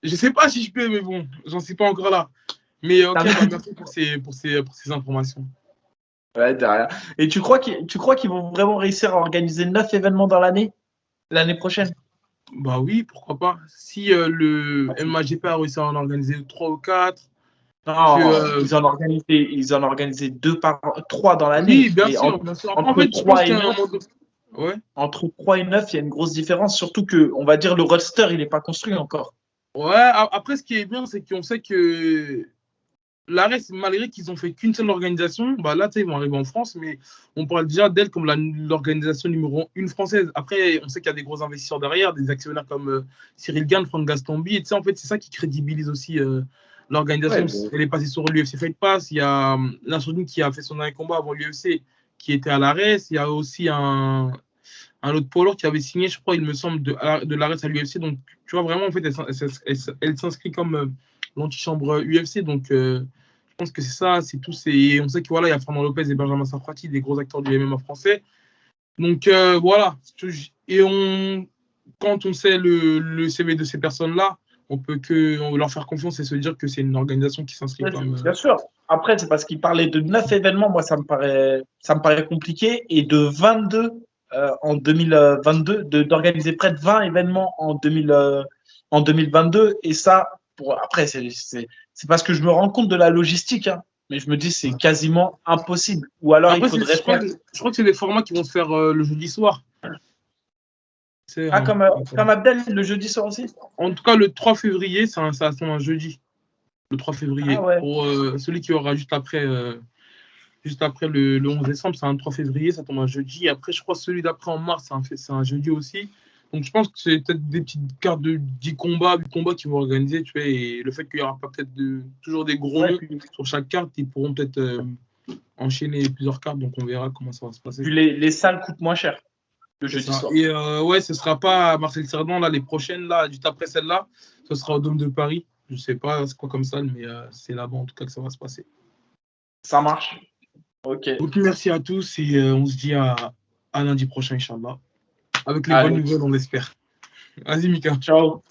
Je sais pas si je peux, mais bon, j'en suis pas encore là. Mais ok, merci pour ces informations. Ouais, derrière. Et tu crois qu'ils vont vraiment réussir à organiser 9 événements dans l'année prochaine? Bah oui, pourquoi pas. Si le MAGP a réussi à en organiser 3 ou 4. Non, ils en ont organisé 3 dans l'année. Oui, bien sûr. Entre 3 et 9, entre 3 et 9, il y a une grosse différence. Surtout que, on va dire, le roster, il n'est pas construit encore. Ouais, après, ce qui est bien, c'est qu'on sait que l'ARES, malgré qu'ils ont fait qu'une seule organisation, là, ils vont arriver en France, mais on parle déjà d'elle comme l'organisation numéro 1 française. Après, on sait qu'il y a des gros investisseurs derrière, des actionnaires comme Cyril Gann, Franck Gastombi. Et en fait, c'est ça qui crédibilise aussi l'organisation. Elle est passée sur l'UFC Fight Pass. Il y a Nassoudine qui a fait son dernier combat avant l'UFC, qui était à l'ARES. Il y a aussi un autre poids lourd qui avait signé, je crois, il me semble, de l'ARES à l'UFC. Donc, tu vois, vraiment, en fait, elle s'inscrit comme l'antichambre UFC. Donc, je pense que c'est ça, c'est tout. On sait qu'il y a Fernand Lopez et Benjamin Safrati, des gros acteurs du MMA français. Donc, voilà. Et quand on sait le CV de ces personnes-là, on peut leur faire confiance et se dire que c'est une organisation qui s'inscrit comme... Bien sûr. Après, c'est parce qu'il parlait de 9 événements. Moi, ça me paraît compliqué. Et de 22 en 2022, d'organiser près de 20 événements en 2022. Et ça, après, c'est parce que je me rends compte de la logistique. Hein. Mais je me dis, c'est quasiment impossible. Ou alors, après, il faudrait je crois que c'est des formats qui vont se faire le jeudi soir. Comme Abdel, le jeudi soir aussi? En tout cas, le 3 février, ça tombe un jeudi. Le 3 février. Pour celui qui aura juste après le 11 décembre, c'est un 3 février, ça tombe un jeudi. Après, je crois que celui d'après en mars, c'est un jeudi aussi. Donc, je pense que c'est peut-être des petites cartes de 10 combats, 8 combats qu'ils vont organiser. Tu vois, et le fait qu'il n'y aura pas peut-être toujours des gros noms sur chaque carte, ils pourront peut-être enchaîner plusieurs cartes. Donc, on verra comment ça va se passer. Puis les salles coûtent moins cher le jeudi soir. Et ce ne sera pas à Marcel Cerdan, là, les prochaines, là, juste après celle-là, ce sera au Dôme de Paris. Je ne sais pas c'est quoi comme salle, mais c'est là-bas en tout cas que ça va se passer. Ça marche. Ok. Donc, merci à tous et on se dit à lundi prochain, Inch'Allah. Avec les bonnes Allez, nouvelles, on l'espère. Vas-y, Mika. ciao.